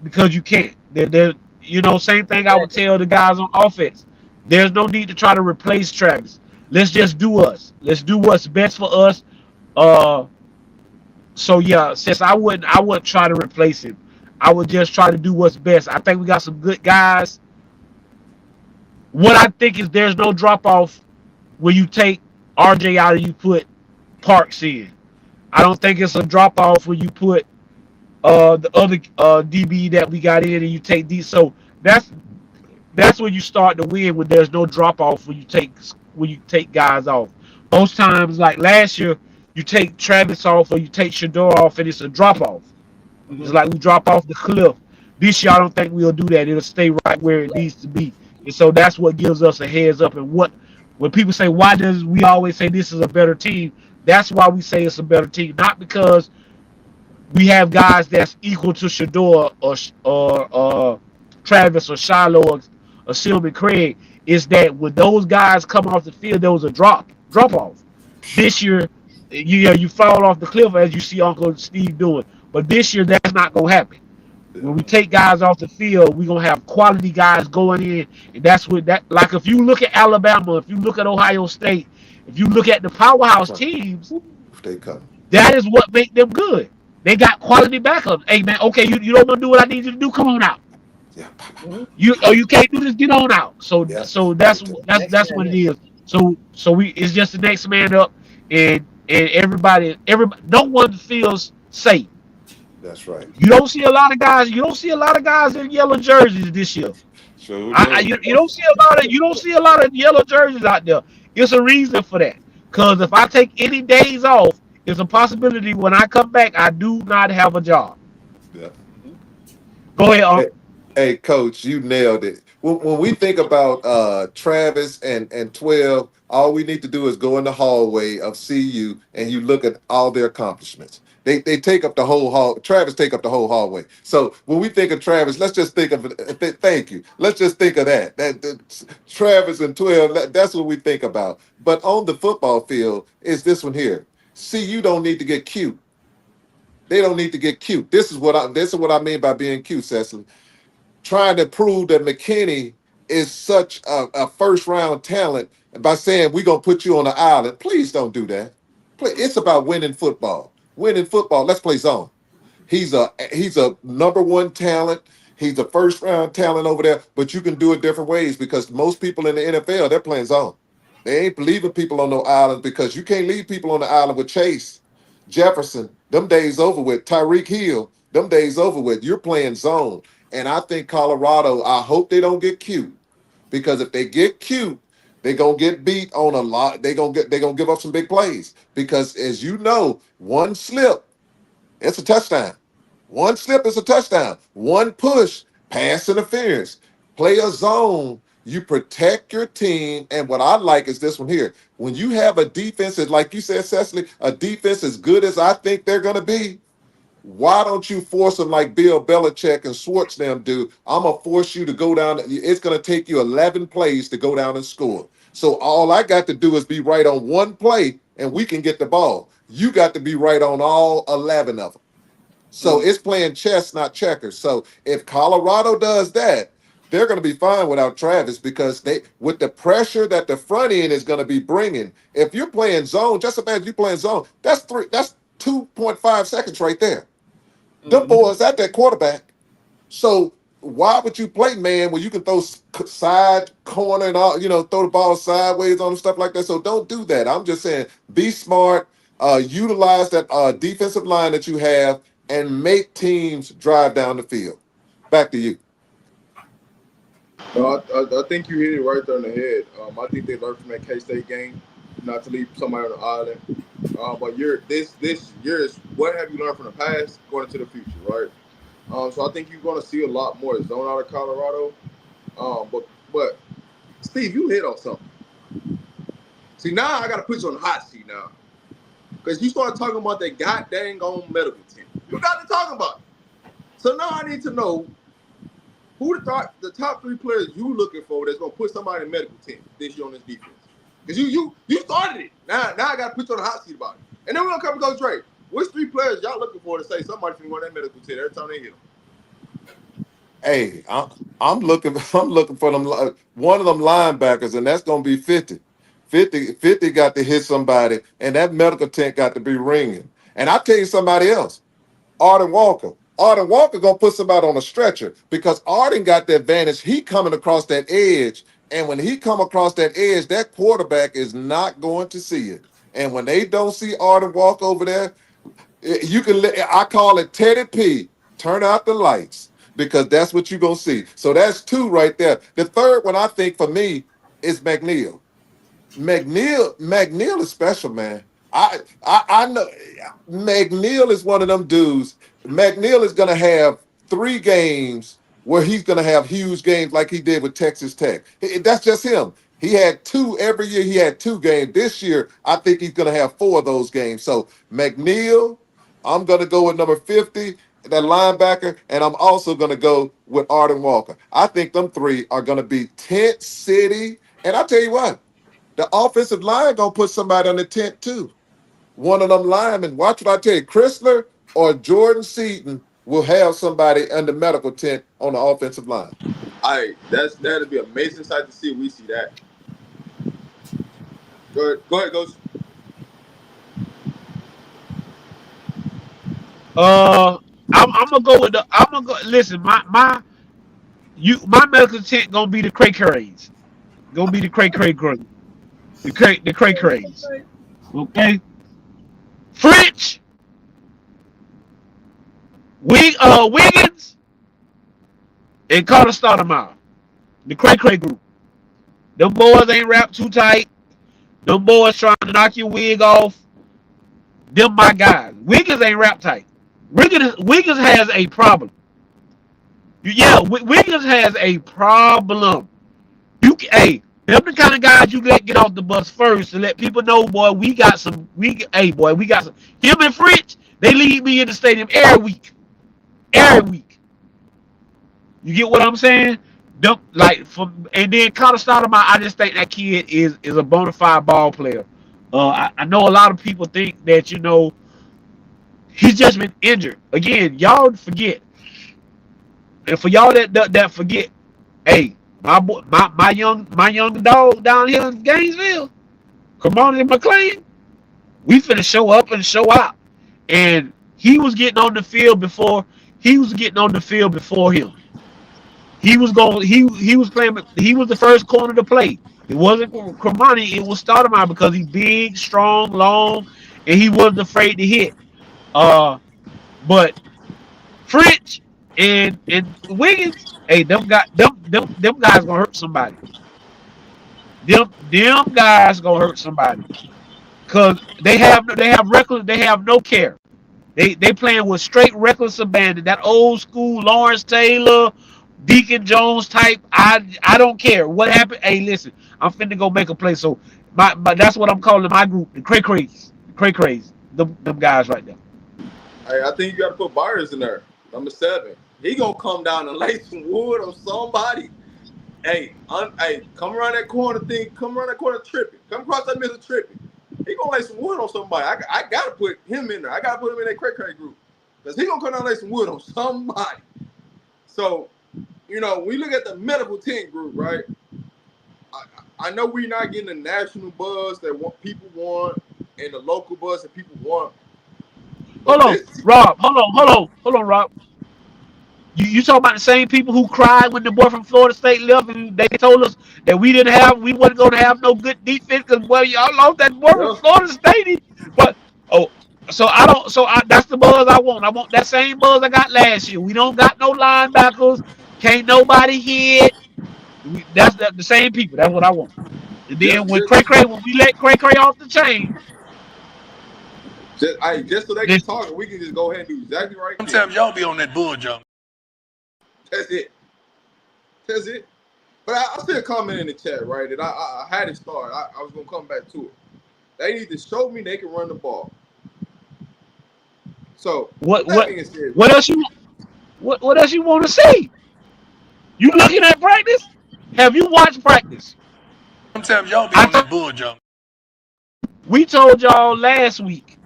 because you can't. Same thing I would tell the guys on offense. There's no need to try to replace Travis. Let's just do us. Let's do what's best for us. So yeah, since I wouldn't try to replace him. I would just try to do what's best. I think we got some good guys. What I think is there's no drop off when you take RJ out and you put Parks in. I don't think it's a drop off when you put the other DB that we got in and you take these. So that's when you start to win when there's no drop off when you take guys off. Most times, like last year, you take Travis off or you take Shador off, and it's a drop off. It's like we drop off the cliff. This year, I don't think we'll do that. It'll stay right where it needs to be. And so that's what gives us a heads up. And when people say, why does we always say this is a better team? That's why we say it's a better team. Not because we have guys that's equal to Shador or Travis or Shiloh or Silver Craig. Is that when those guys come off the field, there was a drop off. This year, you fall off the cliff as you see Uncle Steve doing. But this year, that's not gonna happen. When we take guys off the field, we're gonna have quality guys going in, and that's what that. Like if you look at Alabama, if you look at Ohio State, if you look at the powerhouse teams, They come. that is what make them good. They got quality backups. Hey man, okay, you don't want to do what I need you to do. Come on out. Yeah. You can't do this. Get on out. So Yeah. so that's what it is. So we it's just the next man up, and everybody no one feels safe. That's right. You don't see a lot of guys. You don't see a lot of guys in yellow jerseys this year. So You don't see a lot of yellow jerseys out there. It's a reason for that. Because if I take any days off, it's a possibility when I come back I do not have a job. yeah. Go ahead, Hey, hey, Coach, you nailed it. When we think about Travis and 12, all we need to do is go in the hallway of CU and you look at all their accomplishments. They take up the whole hall. Travis take up the whole hallway. So when we think of Travis, let's just think of it. Thank you. Let's just think of that Travis and 12. That's what we think about. But on the football field is this one here. CU don't need to get cute. They don't need to get cute. This is what I mean by being cute, Cecily. Trying to prove that McKinney is such a first round talent by saying we're gonna put you on the island. Please don't do that. It's about winning football. Winning football. Let's play zone. He's a number one talent. He's a first round talent over there, but you can do it different ways because most people in the NFL, they're playing zone. They ain't leaving people on no island because you can't leave people on the island with Chase, Jefferson. Them days over with. Tyreek Hill. Them days over with. You're playing zone. And I think Colorado, I hope they don't get cute. Because if they get cute, they're gonna get beat on a lot. They're gonna give up some big plays. Because as you know, one slip, it's a touchdown. One slip is a touchdown. One push, pass interference. Play a zone. You protect your team. And what I like is this one here. When you have a defense, that, like you said, Cecily, a defense as good as I think they're going to be, why don't you force them like Bill Belichick and Schwartz them do? I'm going to force you to go down. It's going to take you 11 plays to go down and score. So all I got to do is be right on one play and we can get the ball. You got to be right on all 11 of them. So it's playing chess, not checkers. So if Colorado does that, they're going to be fine without Travis because they, with the pressure that the front end is going to be bringing. If you're playing zone, just imagine you playing zone. That's 2.5 seconds right there. Them boys at that quarterback. So why would you play man when you can throw side corner and all, throw the ball sideways on them, stuff like that? So don't do that. I'm just saying, be smart. Utilize that defensive line that you have and make teams drive down the field. Back to you. No, I think you hit it right there on the head. I think they learned from that K-State game not to leave somebody on the island. But this year is what have you learned from the past going into the future, right? So I think you're going to see a lot more zone out of Colorado. But Steve, you hit on something. See, now I got to put you on the hot seat now. Because you started talking about that goddamn on medical team. You got to talk about it. So now I need to know who the top three players you looking for that's going to put somebody in medical team this year on this defense. Because you started it. Now I got to put you on the hot seat about it. And then we're going to come to Coach Trey. Which three players y'all looking for to say somebody's going to go on that medical team every time they hit them? Hey, I'm looking for them. One of them linebackers, and that's going to be 50. 50 got to hit somebody, and that medical tent got to be ringing. And I tell you somebody else, Arden Walker. Arden Walker going to put somebody on a stretcher because Arden got the advantage. He coming across that edge, and when he come across that edge, that quarterback is not going to see it. And when they don't see Arden Walker over there, I call it Teddy P. Turn out the lights because that's what you're gonna see. So that's two right there. The third one I think for me is McNeil. McNeil is special, man. I know McNeil is one of them dudes. McNeil is gonna have 3 games where he's gonna have huge games like he did with Texas Tech. That's just him. He had 2 every year. He had 2 games. This year, I think he's gonna have 4 of those games. So McNeil, I'm gonna go with number 50, that linebacker, and I'm also gonna go with Arden Walker. I think them 3 are gonna be tent city. And I tell you what. The offensive line gonna put somebody on the tent too. One of them linemen. Watch what I tell you. Chrysler or Jordan Seaton will have somebody on the medical tent on the offensive line. That'd be an amazing sight to see if we see that. Go ahead, Ghost. I'm gonna go with the. I'm gonna go. Listen, my medical tent gonna be the cray crays. Gonna be the cray group. The cray crays. Okay. French. Wiggins. And Carter Stoudemire. The cray group. Them boys ain't wrapped too tight. Them boys trying to knock your wig off. Them my guys. Wiggins ain't wrapped tight. Wiggins has a problem. Yeah, Wiggins has a problem. Hey, them the kind of guys you let get off the bus first to let people know, boy, we got some. Him and French, they lead me in the stadium every week. Every week. You get what I'm saying? And then Carter Stoudemire, I just think that kid is a bona fide ball player. I know a lot of people think that, he's just been injured. Again, y'all forget. And for y'all that forget, hey, my young dog down here in Gainesville, Kamani and McLean, we finna show up and show out. And he was getting on the field before him. He was playing. He was the first corner to play. It wasn't Kamani, it was Stoudemire because he's big, strong, long, and he wasn't afraid to hit. But French and Wiggins, hey, them guys gonna hurt somebody. Them guys gonna hurt somebody. Cause they have no care. They playing with straight reckless abandon. That old school Lawrence Taylor, Deacon Jones type. I don't care what happened. Hey, listen, I'm finna go make a play. So but that's what I'm calling my group, the cray crays. Them guys right there. Hey, I think you got to put Byron in there. Number 7. He gonna come down and lay some wood on somebody. Hey, come around that corner thing. Come around that corner tripping. Come across that middle tripping. He gonna lay some wood on somebody. I gotta put him in there. I gotta put him in that cray group because he gonna come down and lay some wood on somebody. So, we look at the medical tent group, right? I know we're not getting the national buzz that people want and the local buzz that people want. Hold on, Rob. You talking about the same people who cried when the boy from Florida State left and they told us that we wasn't going to have no good defense because, boy, y'all lost that boy from Florida State. But that's the buzz I want. I want that same buzz I got last year. We don't got no linebackers. Can't nobody hit. That's the same people. That's what I want. And then when we let Cray off the chain. Just so they can talk, we can just go ahead and do exactly right. Sometimes y'all be on that bull jump. That's it. But I still comment in the chat, right? That I had it start. I was gonna come back to it. They need to show me they can run the ball. So what else you want to see? You looking at practice? Have you watched practice? Sometimes y'all be on that bull jump. We told y'all last week,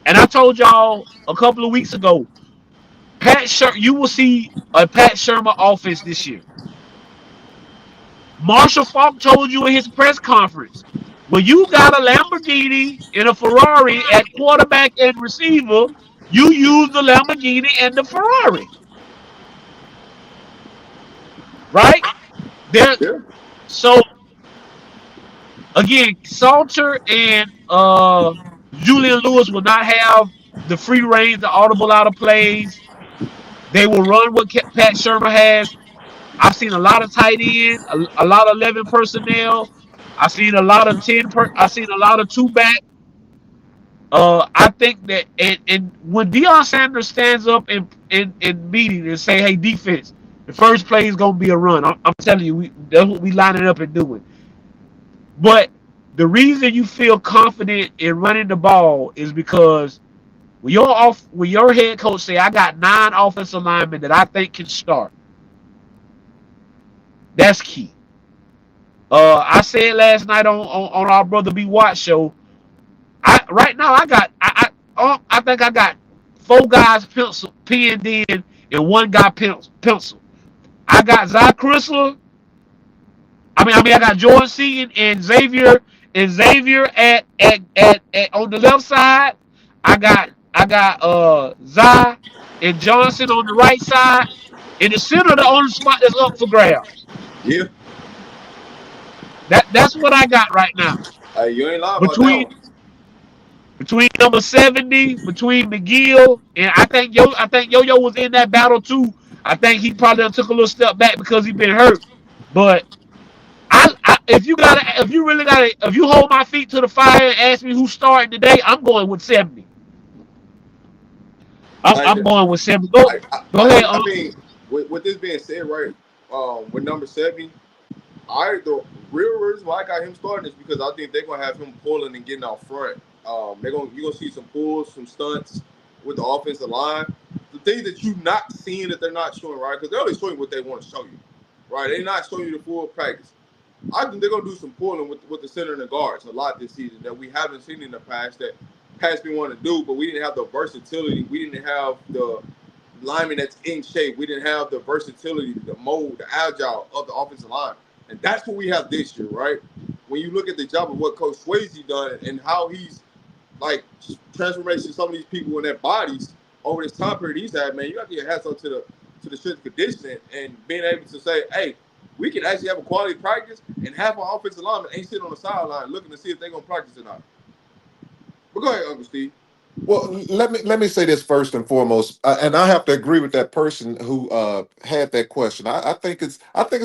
and I told y'all a couple of weeks ago, you will see a Pat Shermer offense this year. Marshall Faulk told you in his press conference, when you got a Lamborghini and a Ferrari at quarterback and receiver, you use the Lamborghini and the Ferrari. Right? So, again, Salter and Julian Lewis will not have the free reign, the audible out of plays. They will run what Pat Shermer has. I've seen a lot of tight end, a lot of 11 personnel. I've seen a lot of 10. I've seen a lot of two back. I think that and when Deion Sanders stands up in meeting and say, "Hey, defense, the first play is gonna be a run." I'm telling you, that's what we lining up and doing. But the reason you feel confident in running the ball is because when your head coach say, "I got 9 offensive linemen that I think can start," that's key. I said last night on our brother B Watt show. Right now I think I got 4 guys pinned in and 1 guy pencil. I got Zy Chrysler. I got Jordan Seaton and Xavier at on the left side. I got Zy and Johnson on the right side. In the center, the only spot that's up for grabs. Yeah. That's what I got right now. Hey, you ain't lying about that Between one. between number 70, between McGill and I think Yo was in that battle too. I think he probably took a little step back because he been hurt. But if you hold my feet to the fire and ask me who's starting today, I'm going with 70. Like, I'm going with 70. Go ahead. I mean, with this being said, right, with number 70, the real reason why I got him starting is because I think they're gonna have him pulling and getting out front. You're gonna see some pulls, some stunts with the offensive line. The things that you're not seeing that they're not showing, right? Because they're only showing what they want to show you, right? They're not showing you the full practice. I think they're gonna do some pulling with the center and the guards a lot this season that we haven't seen in the past that Pat's been wanting to do, but we didn't have the versatility. We didn't have the lineman that's in shape. We didn't have the versatility, the mold, the agile of the offensive line. And that's what we have this year, right? When you look at the job of what Coach Swayze done and how he's like transformation some of these people in their bodies over this time period he's had, man, you have to get hats off to the strength conditioning and being able to say, hey, we can actually have a quality practice and half our offensive linemen ain't sitting on the sideline looking to see if they're gonna practice or not. But go ahead, Uncle Steve. Well, let me say this first and foremost, and I have to agree with that person who had that question. I think it's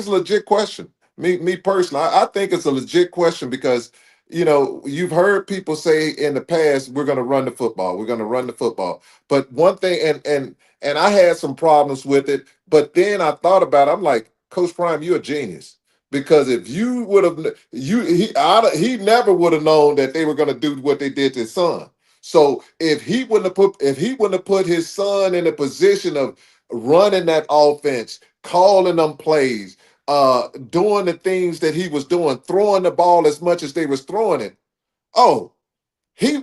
a legit question. Me personally, I think it's a legit question because you've heard people say in the past we're going to run the football, we're going to run the football. But one thing, and I had some problems with it, but then I thought about it, I'm like, Coach Prime, you're a genius. Because if you would have, he never would have known that they were going to do what they did to his son. So if he wouldn't have put his son in a position of running that offense, calling them plays, doing the things that he was doing, throwing the ball as much as they was throwing it, oh, he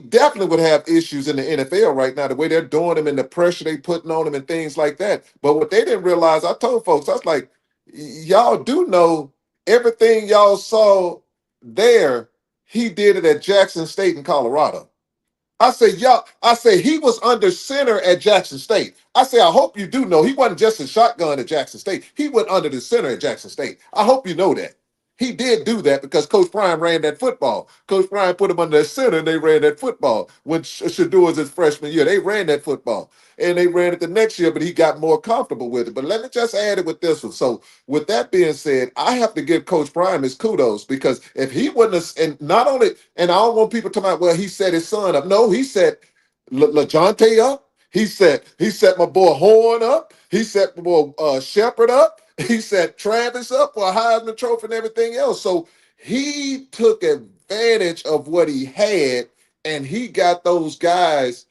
definitely would have issues in the NFL right now, the way they're doing him and the pressure they putting on him and things like that. But what they didn't realize, I told folks, I was like, y'all do know everything y'all saw there, he did it at Jackson State in Colorado. I say he was under center at Jackson State. I say, I hope you do know he wasn't just a shotgun at Jackson State. He went under the center at Jackson State. I hope you know that. He did do that because Coach Prime ran that football. Coach Prime put him under the center and they ran that football. When Shador was his freshman year, they ran that football. And they ran it the next year, but he got more comfortable with it. But let me just add it with this one. So with that being said, I have to give Coach Prime his kudos because if he wouldn't have, and not only, and I don't want people to talk about, well, he set his son up. No, he set LaJonte up. He set my boy Horn up. He set my boy Shepard up. He set Travis up for a Heisman Trophy and everything else. So he took advantage of what he had, and he got those guys,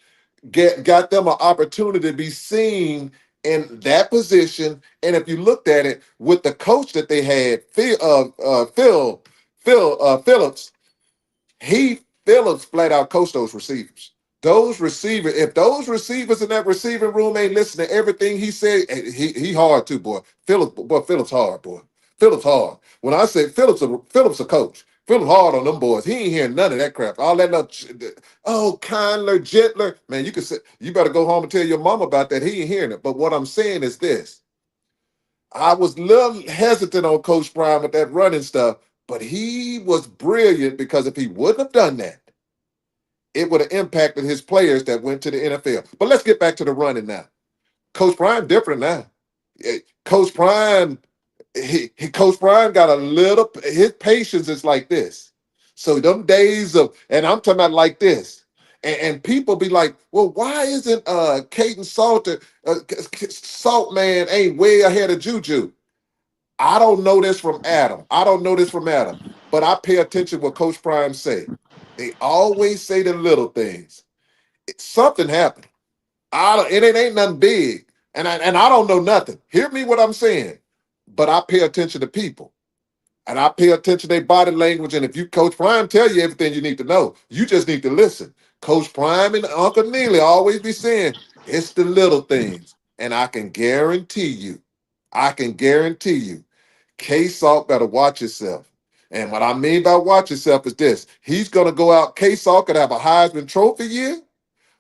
got them an opportunity to be seen in that position. And if you looked at it with the coach that they had, Phillips, Phillips flat out coached those receivers. Those receivers, if those receivers in that receiving room ain't listening to everything he said, he hard too, boy. Phillips hard, boy. Phillips hard. When I say Phillips a coach. Phillips hard on them boys. He ain't hearing none of that crap. All that kindler, gentler. Man, you better go home and tell your mom about that. He ain't hearing it. But what I'm saying is this. I was a little hesitant on Coach Prime with that running stuff, but he was brilliant because if he wouldn't have done that, it would have impacted his players that went to the NFL. But let's get back to the running now. Coach Prime different now. Coach Prime, Coach Prime got a little. His patience is like this. So them days of, and I'm talking about like this, and people be like, well, why isn't Caden Salter, Salt Man ain't way ahead of Juju? I don't know this from Adam. I don't know this from Adam, but I pay attention to what Coach Prime say. They always say the little things. Something happened. It ain't nothing big, and I don't know nothing. Hear me what I'm saying, but I pay attention to people, and I pay attention to their body language. And if you Coach Prime tell you everything you need to know, you just need to listen. Coach Prime and Uncle Neely always be saying it's the little things, and I can guarantee you, K-Salt better watch himself. And what I mean by watch yourself is this: he's gonna go out. K-Salt could have a Heisman Trophy year.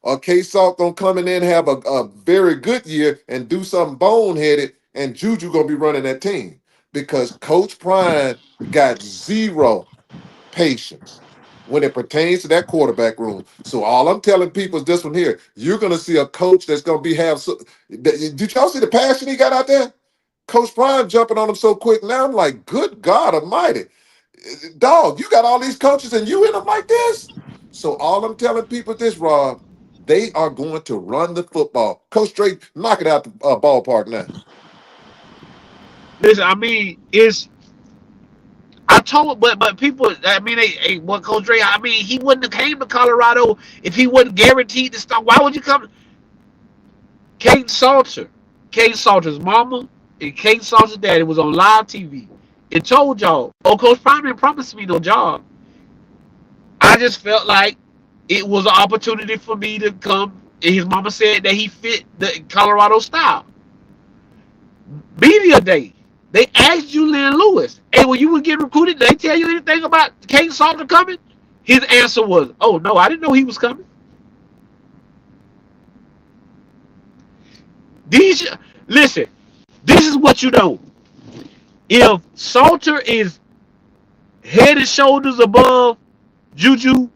Or K-Salt gonna come in there and have a very good year and do something boneheaded, and Juju gonna be running that team because Coach Prime got zero patience when it pertains to that quarterback room. So all I'm telling people is this one here: you're gonna see a coach that's gonna did y'all see the passion he got out there? Coach Prime jumping on him so quick. Now I'm like, good God Almighty, dog! You got all these coaches and you in them like this. So all I'm telling people is this, Rob. They are going to run the football. Coach Drake, knock it out the ballpark now. Listen, I mean, I told, but people, I mean, what Coach Dre, I mean, he wouldn't have came to Colorado if he wasn't guaranteed to start. Why would you come? Kate Salter's mama, and Kate Salter's daddy was on live TV and told y'all, "Oh, Coach Prime didn't promise me no job." I just felt like it was an opportunity for me to come. And his mama said that he fit the Colorado style. Media day. They asked Julian Lewis, "Hey, when you were getting recruited, did they tell you anything about Kate Salter coming?" His answer was, "Oh no, I didn't know he was coming." These Listen, this is what you know. If Salter is head and shoulders above Juju,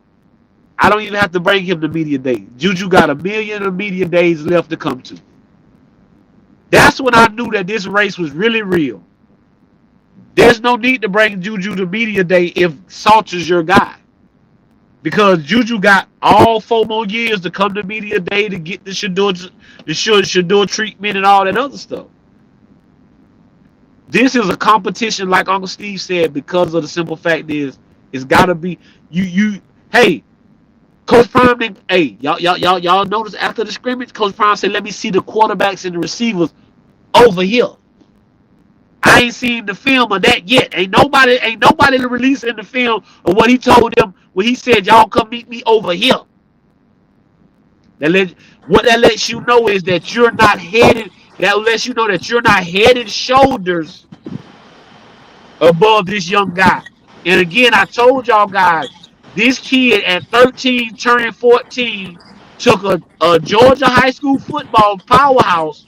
I don't even have to bring him to media day. Juju got a million of media days left to come to. That's when I knew that this race was really real. There's no need to bring Juju to media day if Salter's your guy. Because Juju got all 4 more years to come to media day to get the Shador treatment and all that other stuff. This is a competition, like Uncle Steve said, because of the simple fact is it's gotta be hey, Coach Prime didn't, hey, y'all notice after the scrimmage, Coach Prime said, "Let me see the quarterbacks and the receivers over here." I ain't seen the film of that yet. Ain't nobody releasing the film of what he told them when he said, "Y'all come meet me over here." What that lets you know is that you're not headed. That lets you know that you're not head and shoulders above this young guy. And again, I told y'all guys, this kid at 13 turning 14 took a Georgia high school football powerhouse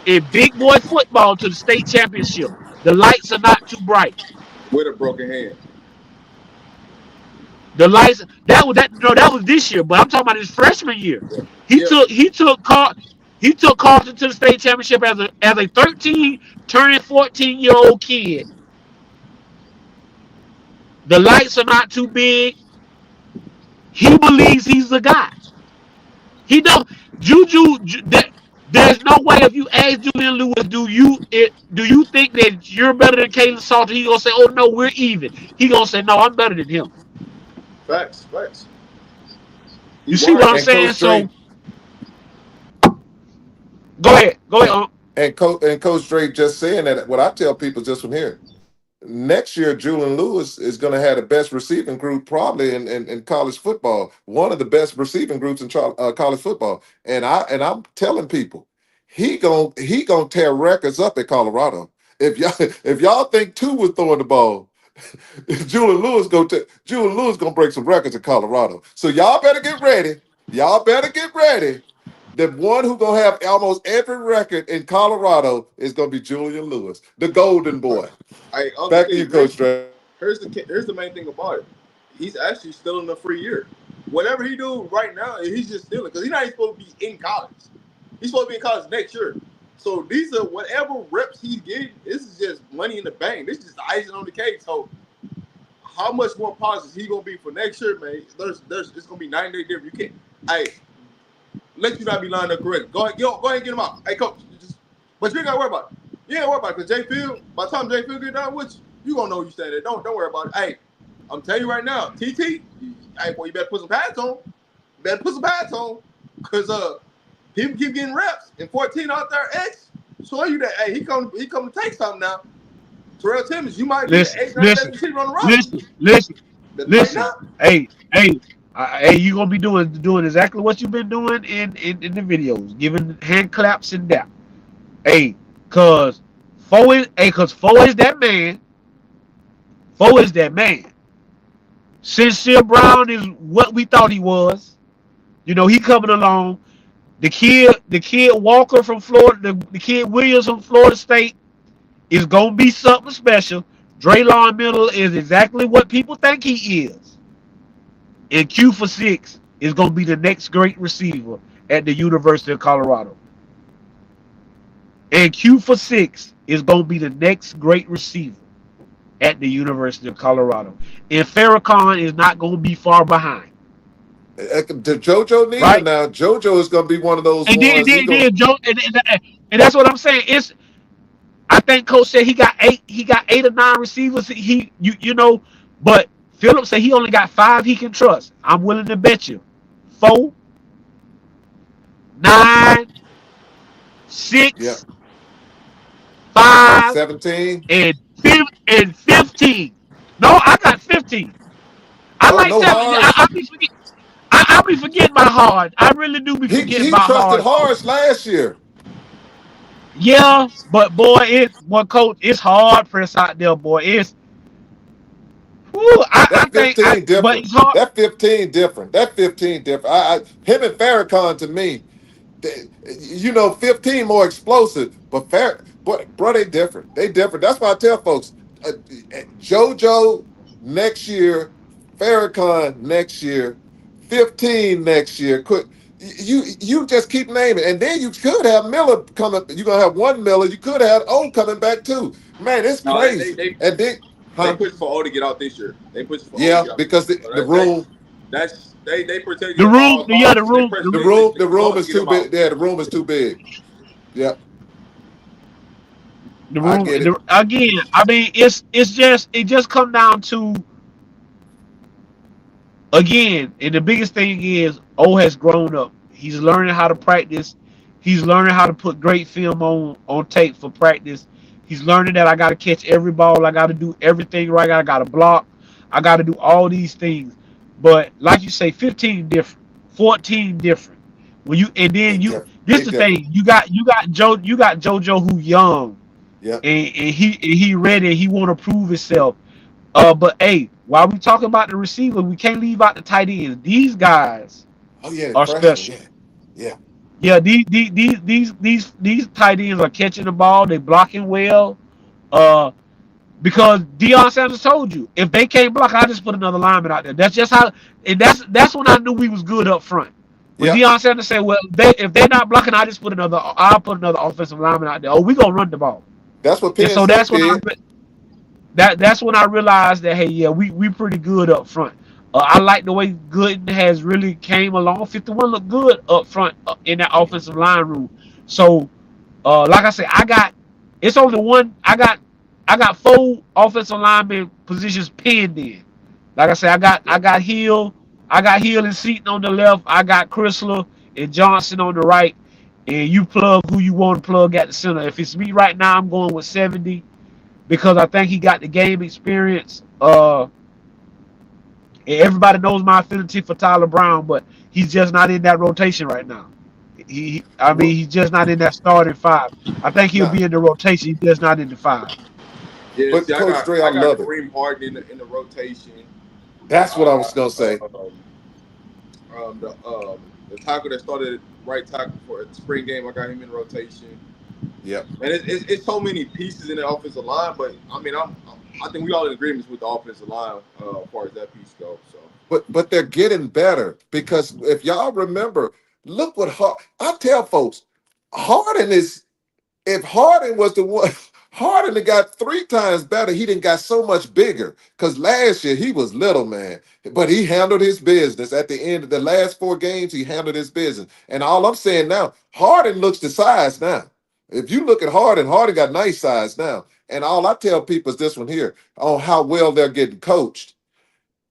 in big boy football to the state championship. The lights are not too bright. with a broken hand. The lights that was this year, but I'm talking about his freshman year. He took Carlton to the state championship as a 13 turning 14-year-old kid. The lights are not too big. He believes he's the guy. He don't there's no way if you ask Julian Lewis, do you think that you're better than Caleb Salter? He gonna say, "Oh no, we're even." He gonna say, "No, I'm better than him." Facts. You see what I'm saying? So go ahead. And Coach Drake just saying that. What I tell people just from here, next year, Julian Lewis is going to have the best receiving group probably in college football. One of the best receiving groups in college football. And I'm telling people, he gonna tear records up at Colorado. If y'all think two was throwing the ball, Julian Lewis gonna break some records in Colorado. So y'all better get ready. The one who gonna have almost every record in Colorado is gonna be Julian Lewis, the Golden Boy. Hey, Back to you, Coach Dre. Here's the main thing about it. He's actually still in a free year. Whatever he do right now, he's just stealing because he's not even supposed to be in college. He's supposed to be in college next year. So these are whatever reps he's getting. This is just money in the bank. This is just icing on the cake. So how much more positive he gonna be for next year, man? It's gonna be 9 day difference. You can't. Hey, let you not be lined up correct. Go ahead and get him out. Hey, coach. But you ain't gotta worry about it. You ain't gotta worry about it because Jay Field. By the time Jay Field get done with you gonna know you stand there. Don't worry about it. Hey, I'm telling you right now, TT. Hey, boy, you better put some pads on. You better put some pads on, cause people keep getting reps and 14 out there. X show you that. Hey, he come to take something now. Terrell Timmons, you might be the 8th, 9th best receiver on the roster. Listen. Hey, you gonna be doing exactly what you've been doing in the videos, giving hand claps and that. Hey, cause Foe is that man. Foe is that man. Sincere Brown is what we thought he was. You know, he coming along. The kid Walker from Florida, the kid Williams from Florida State is gonna be something special. Draylon Middle is exactly what people think he is. And Q for 6 is gonna be the next great receiver at the University of Colorado. And Q for 6 is gonna be the next great receiver at the University of Colorado. And Farrakhan is not gonna be far behind. The JoJo neither Right? now. JoJo is going to be one of those And ones. and that's what I'm saying. I think Coach said he got 8 or 9 receivers. You know, but Philip said he only got 5 he can trust. I'm willing to bet you 4, 9, 6, Yeah. 5, 17. and 15. No, I got 15. I like no 17. Harsh. I be forgetting my hard. I really do be forgetting He my trusted hard. Harsh last year. Yeah, but boy, coach, it's hard press out there, boy. It's I That think 15 but different. it's hard. That 15 different. That 15 different. Him and Farrakhan to me, you know, 15 more explosive, but bro, they different. They different. That's why I tell folks, JoJo next year, Farrakhan next year, 15 next year. You just keep naming, and then you could have Miller coming. You're gonna have one Miller. You could have O coming back too. Man, it's No, crazy. And then, they push for O to get out this year. They push for O to yeah, get out. because the room. They protect The you at room, all yeah, costs. They press the room is too big. Yeah, the room is too big. Yeah, the I room. get it. Again, I mean, it just come down to again, and the biggest thing is O has grown up. He's learning how to practice. He's learning how to put great film on tape for practice. He's learning that I got to catch every ball. I got to do everything right. I got to block. I got to do all these things. But like you say, 15 different, 14 different. When you and then you, this is the thing. You got JoJo who young. Yeah. And he ready. He want to prove himself. But hey, while we talking about the receiver, we can't leave out the tight ends. These guys are special. Yeah. Yeah, these tight ends are catching the ball. They blocking well. Because Deion Sanders told you, if they can't block, I just put another lineman out there. That's just how, and that's when I knew we was good up front. When Deion Sanders said, "Well, if they're not blocking, I'll put another offensive lineman out there. Oh, we gonna run the ball." That's what And Penn so State that's when did. that's when I realized that hey, yeah, we pretty good up front. I like the way Gooden has really came along. 51 look good up front in that offensive line room. So, like I said, it's only one. I got 4 offensive lineman positions pinned in. Like I said, I got Hill and Seaton on the left. I got Chrysler and Johnson on the right. And you plug who you want to plug at the center. If it's me right now, I'm going with 70 because I think he got the game experience. And everybody knows my affinity for Tyler Brown, but he's just not in that rotation right now. He's just not in that starting 5. I think he'll be in the rotation. He's just not in the 5. Yeah, But see, Coach Dre, I got love it. Kareem Harden in the rotation. That's what I was gonna say. The tackle that started right tackle for the spring game, I got him in rotation. Yep. And it's so many pieces in the offensive line, but I mean, I think we all in agreement with the offensive line as far as that piece goes. So, but they're getting better because if y'all remember, look what I tell folks, Harden is if Harden was the one, Harden had got 3 times better. He didn't got so much bigger. Because last year he was little, man. But he handled his business. At the end of the last 4 games, he handled his business. And all I'm saying now, Harden looks the size now. If you look at Harden, Harden got nice size now. And all I tell people is this one here on how well they're getting coached.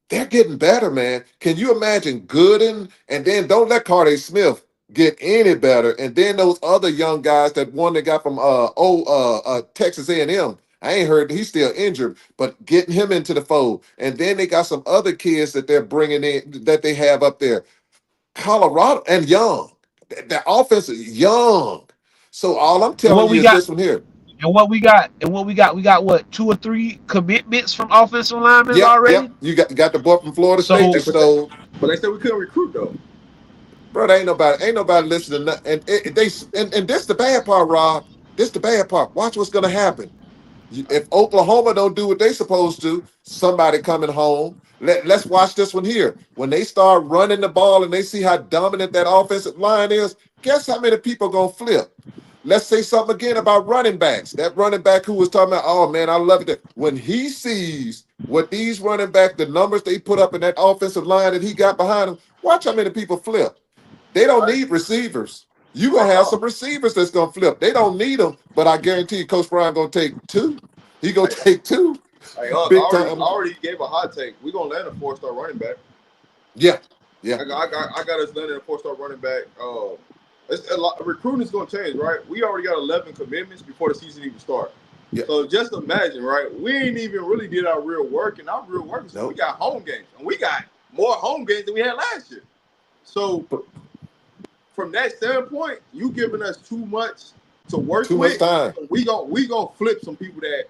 They're getting better, man. Can you imagine Gooden? And then don't let Carter Smith get any better. And then those other young guys, that one they got from Texas A&M. I ain't heard he's still injured, but getting him into the fold. And then they got some other kids that they're bringing in that they have up there. Colorado and young. The offense is young. So all I'm And telling what you we is got, this one here. we got what 2 or 3 commitments from offensive linemen Yep. already. You got the boy from Florida State So that stole. But they said we couldn't recruit though. Bro, ain't nobody listening. And this the bad part, Rob. This the bad part. Watch what's gonna happen. If Oklahoma don't do what they supposed to, somebody coming home. Let's watch this one here. When they start running the ball and they see how dominant that offensive line is, guess how many people gonna flip? Let's say something again about running backs. That running back who was talking about, oh man, I love it. When he sees what these running back, the numbers they put up in that offensive line that he got behind him, watch how many people flip. They don't need receivers. You're going to have some receivers that's going to flip. They don't need them, but I guarantee you Coach Brown going to take 2. He going to take 2. I Big time. already gave a hot take. We're going to land a 4-star running back. Yeah. I got us landing a 4-star running back. Recruiting is going to change, right? We already got 11 commitments before the season even starts. Yeah. So just imagine, right? We ain't even really did our real work, and our real work is we got home games, and we got more home games than we had last year. So from that standpoint, you giving us too much to work Too with. much time. We gonna flip some people that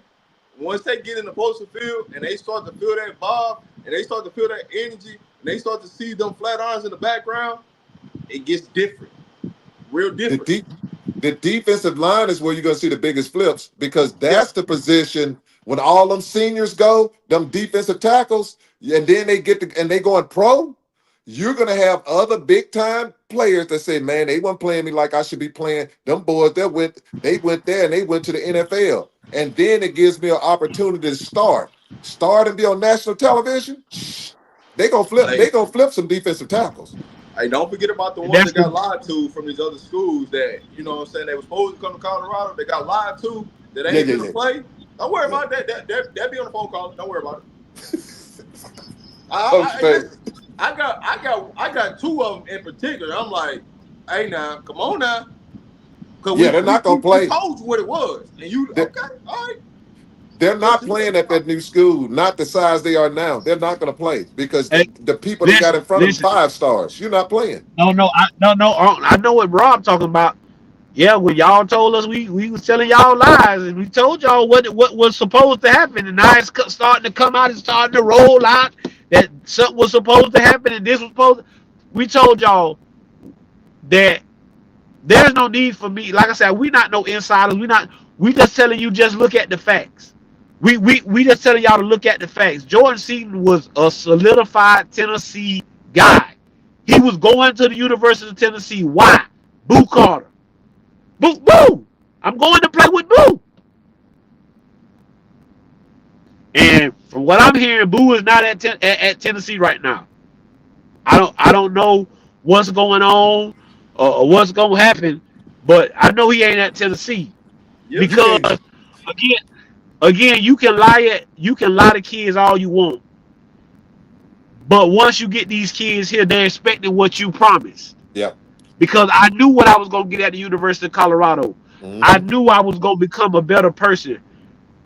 once they get in the postal field and they start to feel that vibe and they start to feel that energy and they start to see them flat irons in the background, it gets different. Real different. The defensive line is where you're going to see the biggest flips because that's the position when all them seniors go, them defensive tackles, and then they they going pro. You're going to have other big time players that say, man, they weren't playing me like I should be playing. Them boys they went there and they went to the NFL. And then it gives me an opportunity to start and be on national television. They're going to flip some defensive tackles. Hey, don't forget about the ones that got lied to from these other schools that, you know what I'm saying, they were supposed to come to Colorado. They got lied to that they ain't going to play. Don't worry about that. That be on the phone call. Don't worry about it. I got 2 of them in particular. I'm like, hey, now, come on now. They're not going to play. We told you what it was. And you, okay, all right. They're not playing at that new school, not the size they are now. They're not going to play because the people they got in front of them 5 stars. You're not playing. No. I know what Rob talking about. Yeah, when y'all told us we was telling y'all lies, and we told y'all what was supposed to happen, and now it's starting to come out and starting to roll out that something was supposed to happen, and this was supposed. We told y'all that there's no need for me. Like I said, we not no insiders. We just telling you just look at the facts. We just telling y'all to look at the facts. Jordan Seaton was a solidified Tennessee guy. He was going to the University of Tennessee. Why? Boo Carter. Boo. I'm going to play with Boo. And from what I'm hearing, Boo is not at Tennessee right now. I don't know what's going on or what's going to happen, but I know he ain't at Tennessee because again, you can lie to kids all you want, but once you get these kids here, they're expecting what you promised. Yeah. Because I knew what I was going to get at the University of Colorado. Mm-hmm. I knew I was going to become a better person.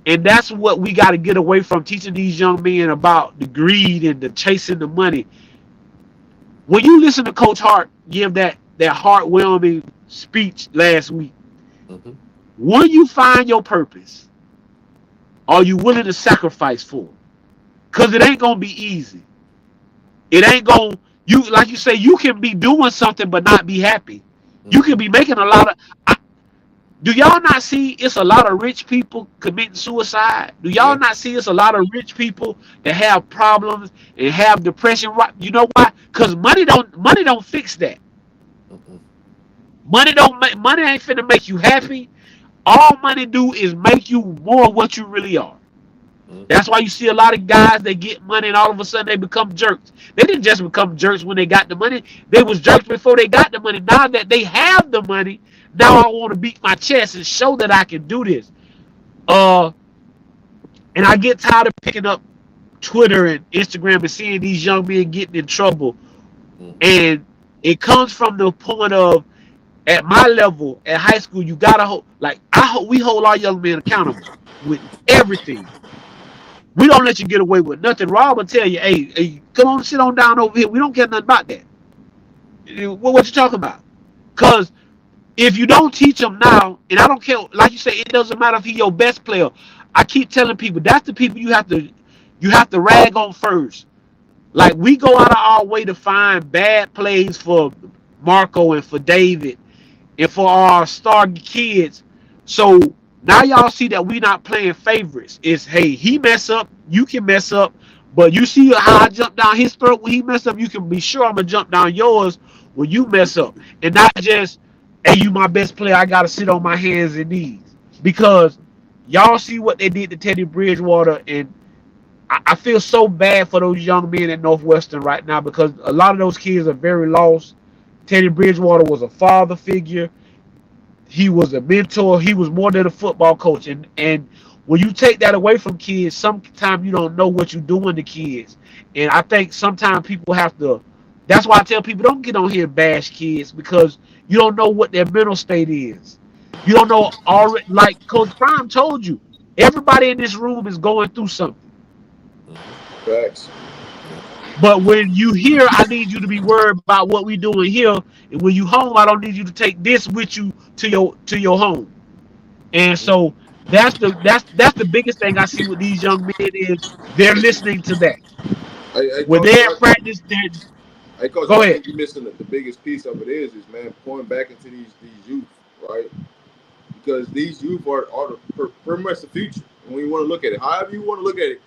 And that's what we got to get away from, teaching these young men about the greed and the chasing the money. When you listen to Coach Hart give that heartwarming speech last week, mm-hmm. When you find your purpose, are you willing to sacrifice for it? Because it ain't going to be easy. It ain't going to, like you say, you can be doing something but not be happy. Mm-hmm. You can be making a lot of... do y'all not see it's a lot of rich people committing suicide? Do y'all not see it's a lot of rich people that have problems and have depression? You know why? Because money don't fix that. Mm-hmm. Money ain't finna make you happy. All money do is make you more what you really are. That's why you see a lot of guys that get money and all of a sudden they become jerks. They didn't just become jerks when they got the money. They was jerks before they got the money. Now that they have the money, now I want to beat my chest and show that I can do this. And I get tired of picking up Twitter and Instagram and seeing these young men getting in trouble. And it comes from the point of, at my level at high school, you gotta hold, like we hold our young men accountable with everything. We don't let you get away with nothing. Rob will tell you, hey, come on, sit on down over here. We don't care nothing about that. What you talking about? Because if you don't teach them now, and I don't care, like you say, it doesn't matter if he's your best player. I keep telling people that's the people you have to rag on first. Like, we go out of our way to find bad plays for Marco and for David and for our star kids. So now y'all see that we not playing favorites. It's, hey, he mess up, you can mess up, but you see how I jump down his throat when he mess up, you can be sure I'm gonna jump down yours when you mess up. And not just, hey, you my best player, I gotta sit on my hands and knees. Because y'all see what they did to Teddy Bridgewater, and I feel so bad for those young men at Northwestern right now because a lot of those kids are very lost. Teddy Bridgewater was a father figure. He was a mentor. He was more than a football coach. And when you take that away from kids, sometimes you don't know what you're doing to kids. And I think sometimes people have to. That's why I tell people, don't get on here and bash kids, because you don't know what their mental state is. You don't know already. Like Coach Prime told you, everybody in this room is going through something. Facts. But when you here, I need you to be worried about what we doing here. And when you home, I don't need you to take this with you to your home. And so that's the biggest thing I see with these young men is they're listening to that. Hey, When coach, they're at practice, they're hey, coach, go I ahead. think you're missing the biggest piece of it is man, pouring back into these youth, right? Because these youth are pretty much the future. When you want to look at it, however you want to look at it,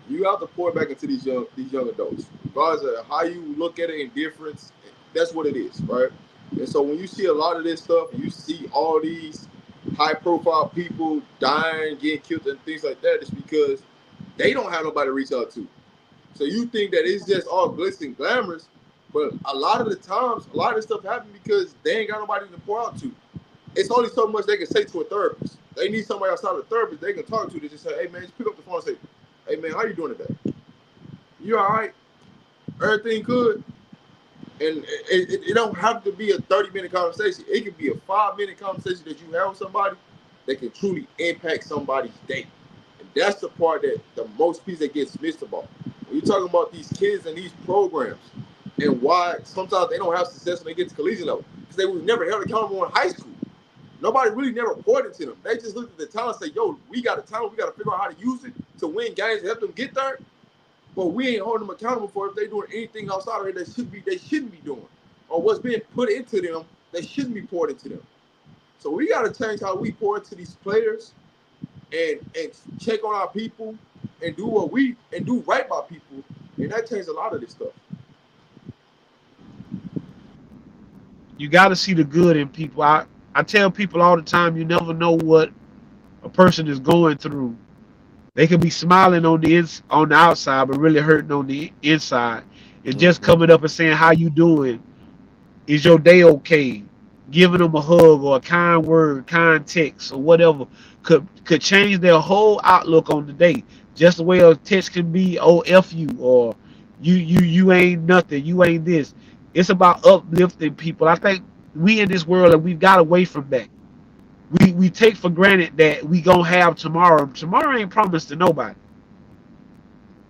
you have to pour back into these young adults. Regardless of how you look at it in difference, that's what it is, right? And so when you see a lot of this stuff, you see all these high profile people dying, getting killed, and things like that, it's because they don't have nobody to reach out to. So you think that it's just all glitz and glamorous, but a lot of the times, a lot of this stuff happens because they ain't got nobody to pour out to. It's only so much they can say to a therapist. They need somebody outside of the therapist they can talk to to just say, hey man, just pick up the phone and say, hey man, how you doing today? You all right? Everything good? And it don't have to be a 30-minute conversation. It can be a 5-minute conversation that you have with somebody that can truly impact somebody's day. And that's the part that the most piece that gets missed about. When you're talking about these kids and these programs and why sometimes they don't have success when they get to collegiate level, because they was never held accountable in high school. Nobody really never reported to them. They just looked at the talent and say, yo, we got a talent. We got to figure out how to use it to win games and help them get there. But we ain't holding them accountable for if they're doing anything outside of it they shouldn't be doing. Or what's being put into them that shouldn't be poured into them. So we got to change how we pour into these players and check on our people and do right by people. And that changed a lot of this stuff. You got to see the good in people. I tell people all the time, you never know what a person is going through. They can be smiling on the outside, but really hurting on the inside. And just coming up and saying, how you doing? Is your day okay? Giving them a hug or a kind word, kind text or whatever could change their whole outlook on the day. Just the way a text can be, oh, F you, or you ain't nothing, you ain't this. It's about uplifting people. I think we in this world, and we've got away from that. We take for granted that we gonna have tomorrow. Tomorrow ain't promised to nobody.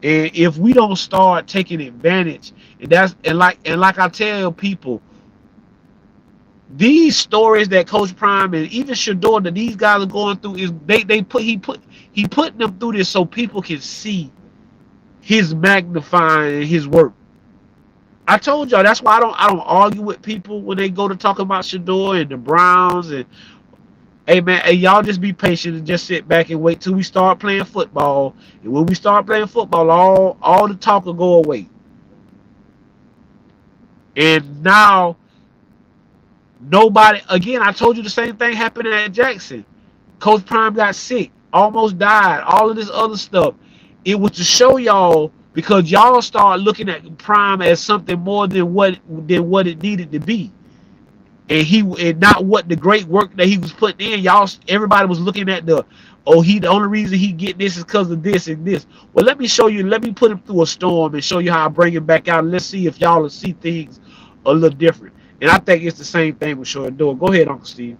And if we don't start taking advantage, and like I tell people, these stories that Coach Prime and even Shador that these guys are going through is he put them through this so people can see his magnifying his work. I told y'all that's why I don't argue with people when they go to talk about Shador and the Browns and hey man, hey y'all just be patient and just sit back and wait till we start playing football. And when we start playing football, all the talk will go away. And now nobody, again, I told you the same thing happened at Jackson. Coach Prime got sick, almost died, all of this other stuff. It was to show y'all, because y'all start looking at Prime as something more than what it needed to be. And not what the great work that he was putting in. Y'all, everybody was looking at the only reason he get this is because of this and this. Well, let me show you. Let me put him through a storm and show you how I bring him back out. And let's see if y'all will see things a little different. And I think it's the same thing with Short. Go ahead, Uncle Steve.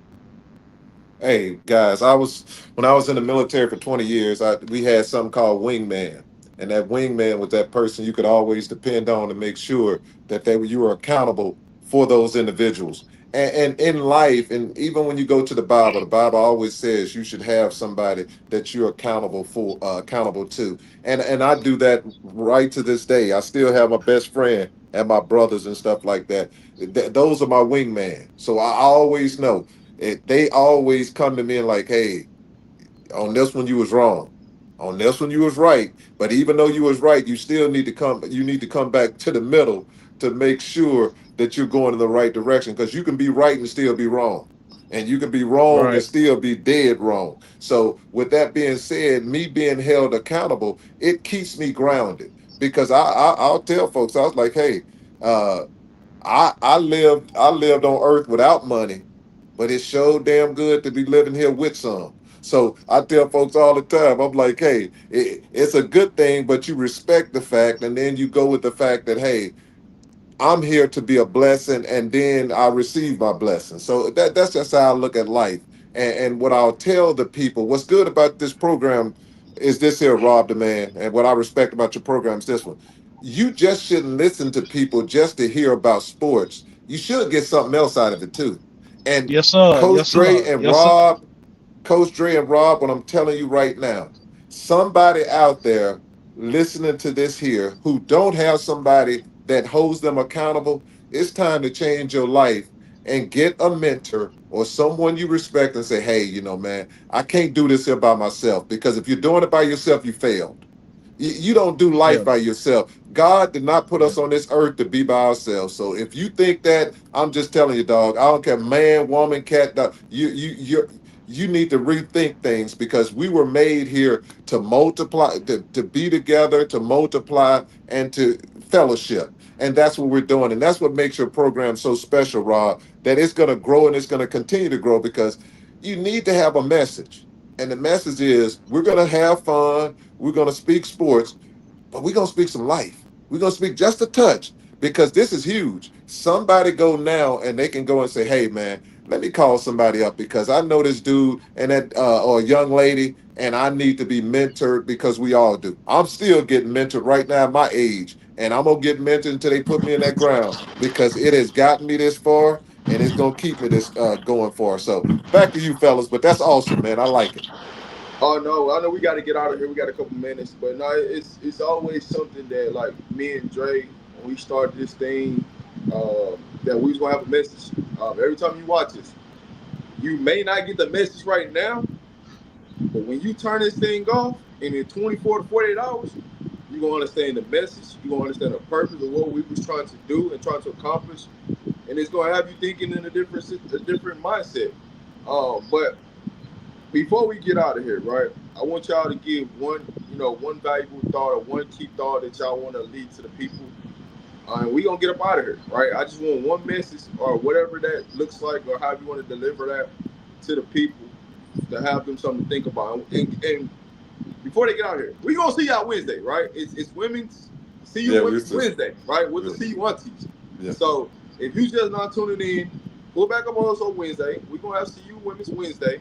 Hey guys, when I was in the military for 20 years, we had something called wingman, and that wingman was that person you could always depend on to make sure that you were accountable for those individuals. And in life, and even when you go to the Bible always says you should have somebody that you're accountable to. And I do that right to this day. I still have my best friend and my brothers and stuff like that. Those are my wingman. So I always know they always come to me and like, hey, on this one you was wrong, on this one you was right, but even though you was right, you still need to come back to the middle to make sure that you're going in the right direction, because you can be right and still be wrong, and you can be wrong and Right. still be dead wrong. So with that being said, me being held accountable, it keeps me grounded, because I'll tell folks, I was like, hey, uh I lived on earth without money, but it's so damn good to be living here with some. So I tell folks all the time, I'm like, hey, it's a good thing, but you respect the fact, and then you go with the fact that, hey, I'm here to be a blessing, and then I receive my blessing. So that's just how I look at life. And what I'll tell the people, what's good about this program is this here, Rob the Man. And what I respect about your program is this one. You just shouldn't listen to people just to hear about sports. You should get something else out of it too. And Yes, sir. Coach Yes, Dre sir. and Yes, sir. Rob, Coach Dre and Rob, what I'm telling you right now, somebody out there listening to this here who don't have somebody that holds them accountable, it's time to change your life and get a mentor or someone you respect and say, hey, man, I can't do this here by myself, because if you're doing it by yourself, you failed. You don't do life Yeah. by yourself. God did not put Yeah. us on this earth to be by ourselves. So if you think that, I'm just telling you, dog. I don't care, man, woman, cat, dog. You need to rethink things, because we were made here to multiply, to be together, to multiply, and to fellowship. And that's what we're doing. And that's what makes your program so special, Rob, that it's going to grow and it's going to continue to grow, because you need to have a message. And the message is, we're going to have fun. We're going to speak sports, but we're going to speak some life. We're going to speak just a touch, because this is huge. Somebody go now and they can go and say, hey, man, let me call somebody up, because I know this dude and that or a young lady, and I need to be mentored, because we all do. I'm still getting mentored right now at my age, and I'm going to get mentored until they put me in that ground, because it has gotten me this far, and it's going to keep me this going far. So back to you, fellas, but that's awesome, man. I like it. Oh no, I know we got to get out of here. We got a couple minutes, but no, it's always something that, like, me and Dre, when we started this thing, that we was gonna have a message. Every time you watch this, you may not get the message right now, but when you turn this thing off, and in 24 to 48 hours, you're gonna understand the message. You're gonna understand the purpose of what we was trying to do and trying to accomplish, and it's gonna have you thinking in a different mindset. But before we get out of here, right? I want y'all to give one valuable thought or one key thought that y'all want to lead to the people. And we gonna get up out of here, right? I just want one message or whatever that looks like, or how you want to deliver that to the people, to have them something to think about. And before they get out of here, we gonna see y'all Wednesday, right? It's women's See You Women's Wednesday, right? With the See You Aunties. Yeah. So if you just not tuning in, pull back up on us on Wednesday. We're gonna have See You Women's Wednesday.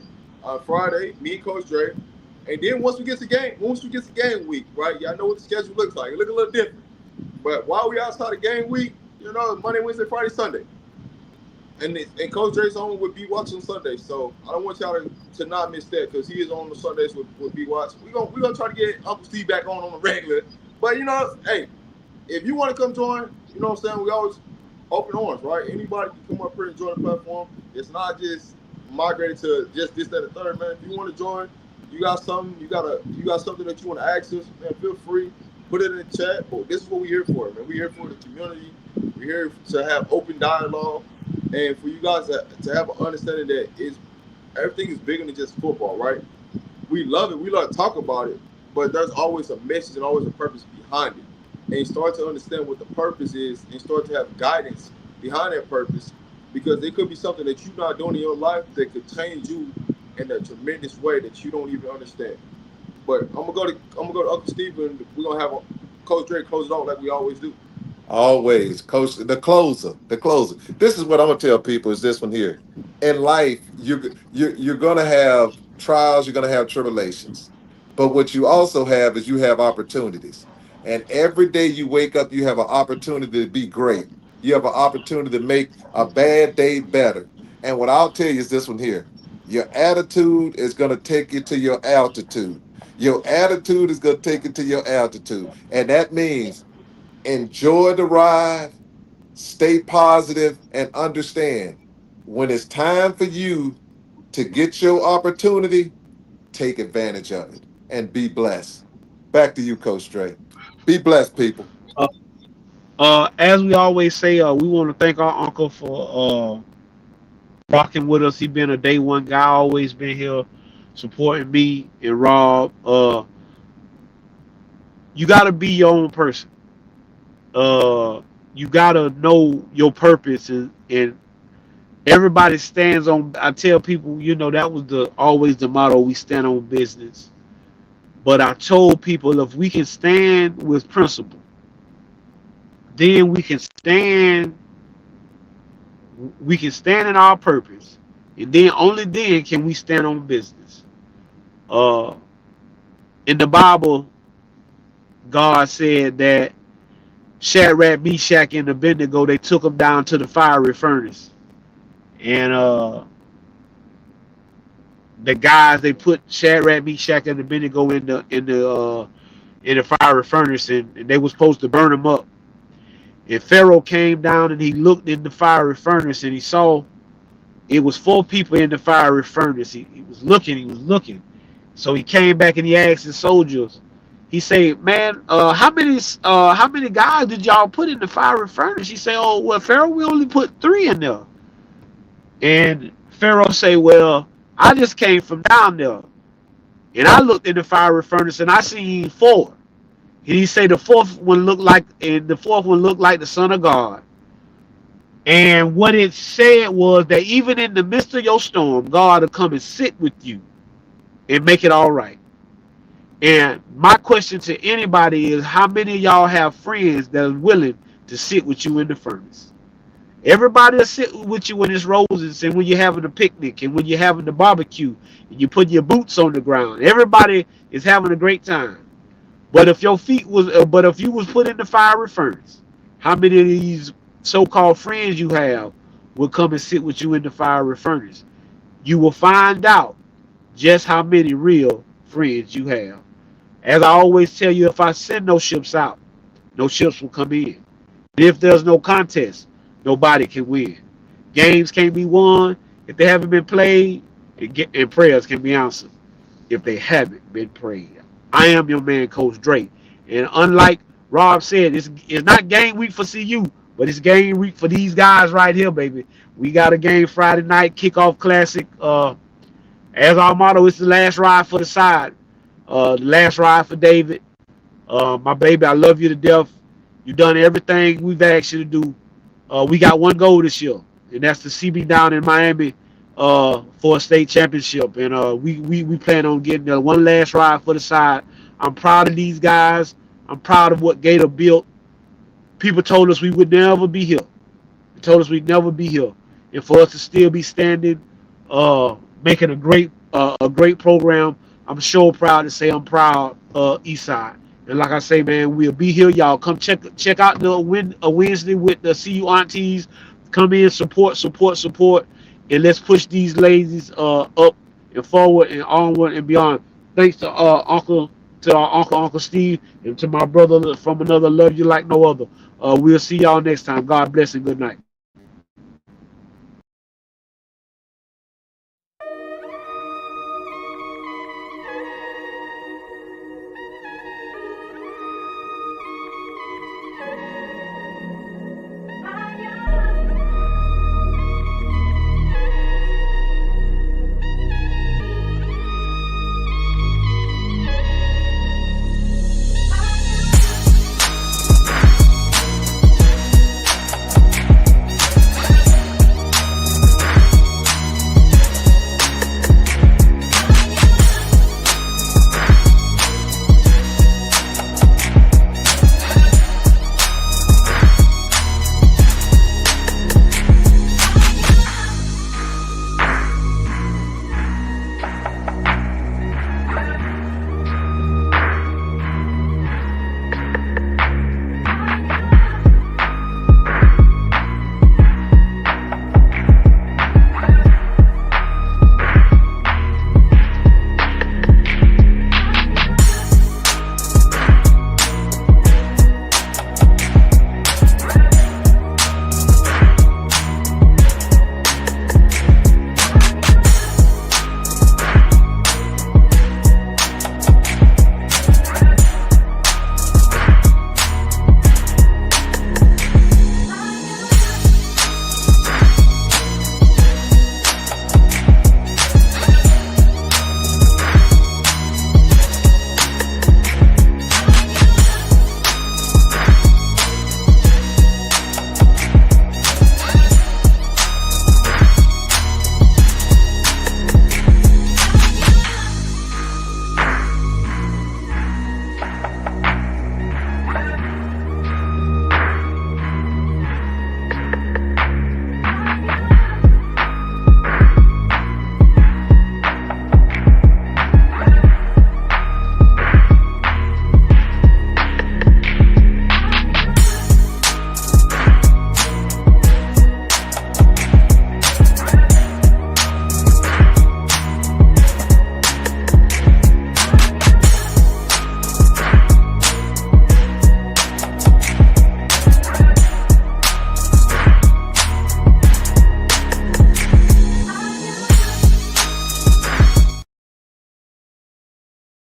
Friday, me and Coach Dre. And then once we get to game week, right? Y'all know what the schedule looks like. It look a little different. But while we outside of game week, Monday, Wednesday, Friday, Sunday. And Coach Dre's on with B Watch on Sunday. So I don't want y'all to not miss that, because he is on the Sundays with B Watch. We're gonna try to get Uncle Steve back on the regular. But hey, if you want to come join, you know what I'm saying? We always open arms, right? Anybody can come up here and join the platform. It's not just migrated to just this, that, and third, man. If you want to join, you got something that you want to ask us, man, feel free. Put it in the chat. But this is what we're here for, man. We're here for the community. We're here to have open dialogue, and for you guys to have an understanding that Everything is bigger than just football, right? We love it. We love to talk about it, but there's always a message and always a purpose behind it. And you start to understand what the purpose is and start to have guidance behind that purpose, because it could be something that you're not doing in your life that could change you in a tremendous way that you don't even understand. But I'm gonna go to Uncle Steve, and we're gonna have Coach Dre close it out like we always do. Always, coach, the closer, the closer. This is what I'm gonna tell people is this one here. In life, you're gonna have trials, you're gonna have tribulations. But what you also have is you have opportunities. And every day you wake up, you have an opportunity to be great. You have an opportunity to make a bad day better. And what I'll tell you is this one here. Your attitude is gonna take you to your altitude. Your attitude is gonna take you to your altitude. And that means enjoy the ride, stay positive, and understand when it's time for you to get your opportunity, take advantage of it and be blessed. Back to you, Coach Dre. Be blessed, people. As we always say, we want to thank our uncle for rocking with us. He been a day one guy, always been here supporting me and Rob. You got to be your own person. You got to know your purpose, and everybody stands on. I tell people, that was always the motto. We stand on business. But I told people, if we can stand with principle, then we can stand in our purpose, and then only then can we stand on business. Uh, in the Bible, God said that Shadrach, Meshach, and Abednego, they took them down to the fiery furnace, and the guys, they put Shadrach, Meshach, and Abednego in the fiery furnace, and they were supposed to burn them up. And Pharaoh came down and he looked in the fiery furnace, and he saw it was 4 people in the fiery furnace. He was looking. So he came back and he asked the soldiers. He said, "Man, how many guys did y'all put in the fiery furnace?" He said, "Oh, well, Pharaoh, we only put 3 in there." And Pharaoh said, "Well, I just came from down there, and I looked in the fiery furnace and I seen 4." And he said the fourth one looked like the Son of God. And what it said was that even in the midst of your storm, God will come and sit with you and make it all right. And my question to anybody is, how many of y'all have friends that are willing to sit with you in the furnace? Everybody will sit with you when it's roses and when you're having a picnic and when you're having the barbecue and you put your boots on the ground. Everybody is having a great time. But if you was put in the fiery furnace, how many of these so-called friends you have will come and sit with you in the fiery furnace? You will find out just how many real friends you have. As I always tell you, if I send no ships out, no ships will come in. If there's no contest, nobody can win. Games can't be won if they haven't been played, and prayers can be answered if they haven't been prayed. I am your man, Coach Drake. And unlike Rob said, it's not game week for CU, but it's game week for these guys right here, baby. We got a game Friday night, kickoff classic. As our motto, it's the last ride for the side. The last ride for David. My baby, I love you to death. You've done everything we've asked you to do. We got one goal this year, and that's to see me down in Miami for a state championship. And we plan on getting one last ride for the side. I'm proud of these guys. I'm proud of what Gator built. People told us we would never be here. They told us we'd never be here. And for us to still be standing, making a great program, I'm sure proud to say I'm proud Eastside. And like I say, man, we'll be here. Y'all come check out the Wednesday with the CU Aunties. Come in, support, and let's push these ladies up and forward and onward and beyond. Thanks to our Uncle Steve, and to my brother from another, love you like no other. We'll see y'all next time. God bless and good night.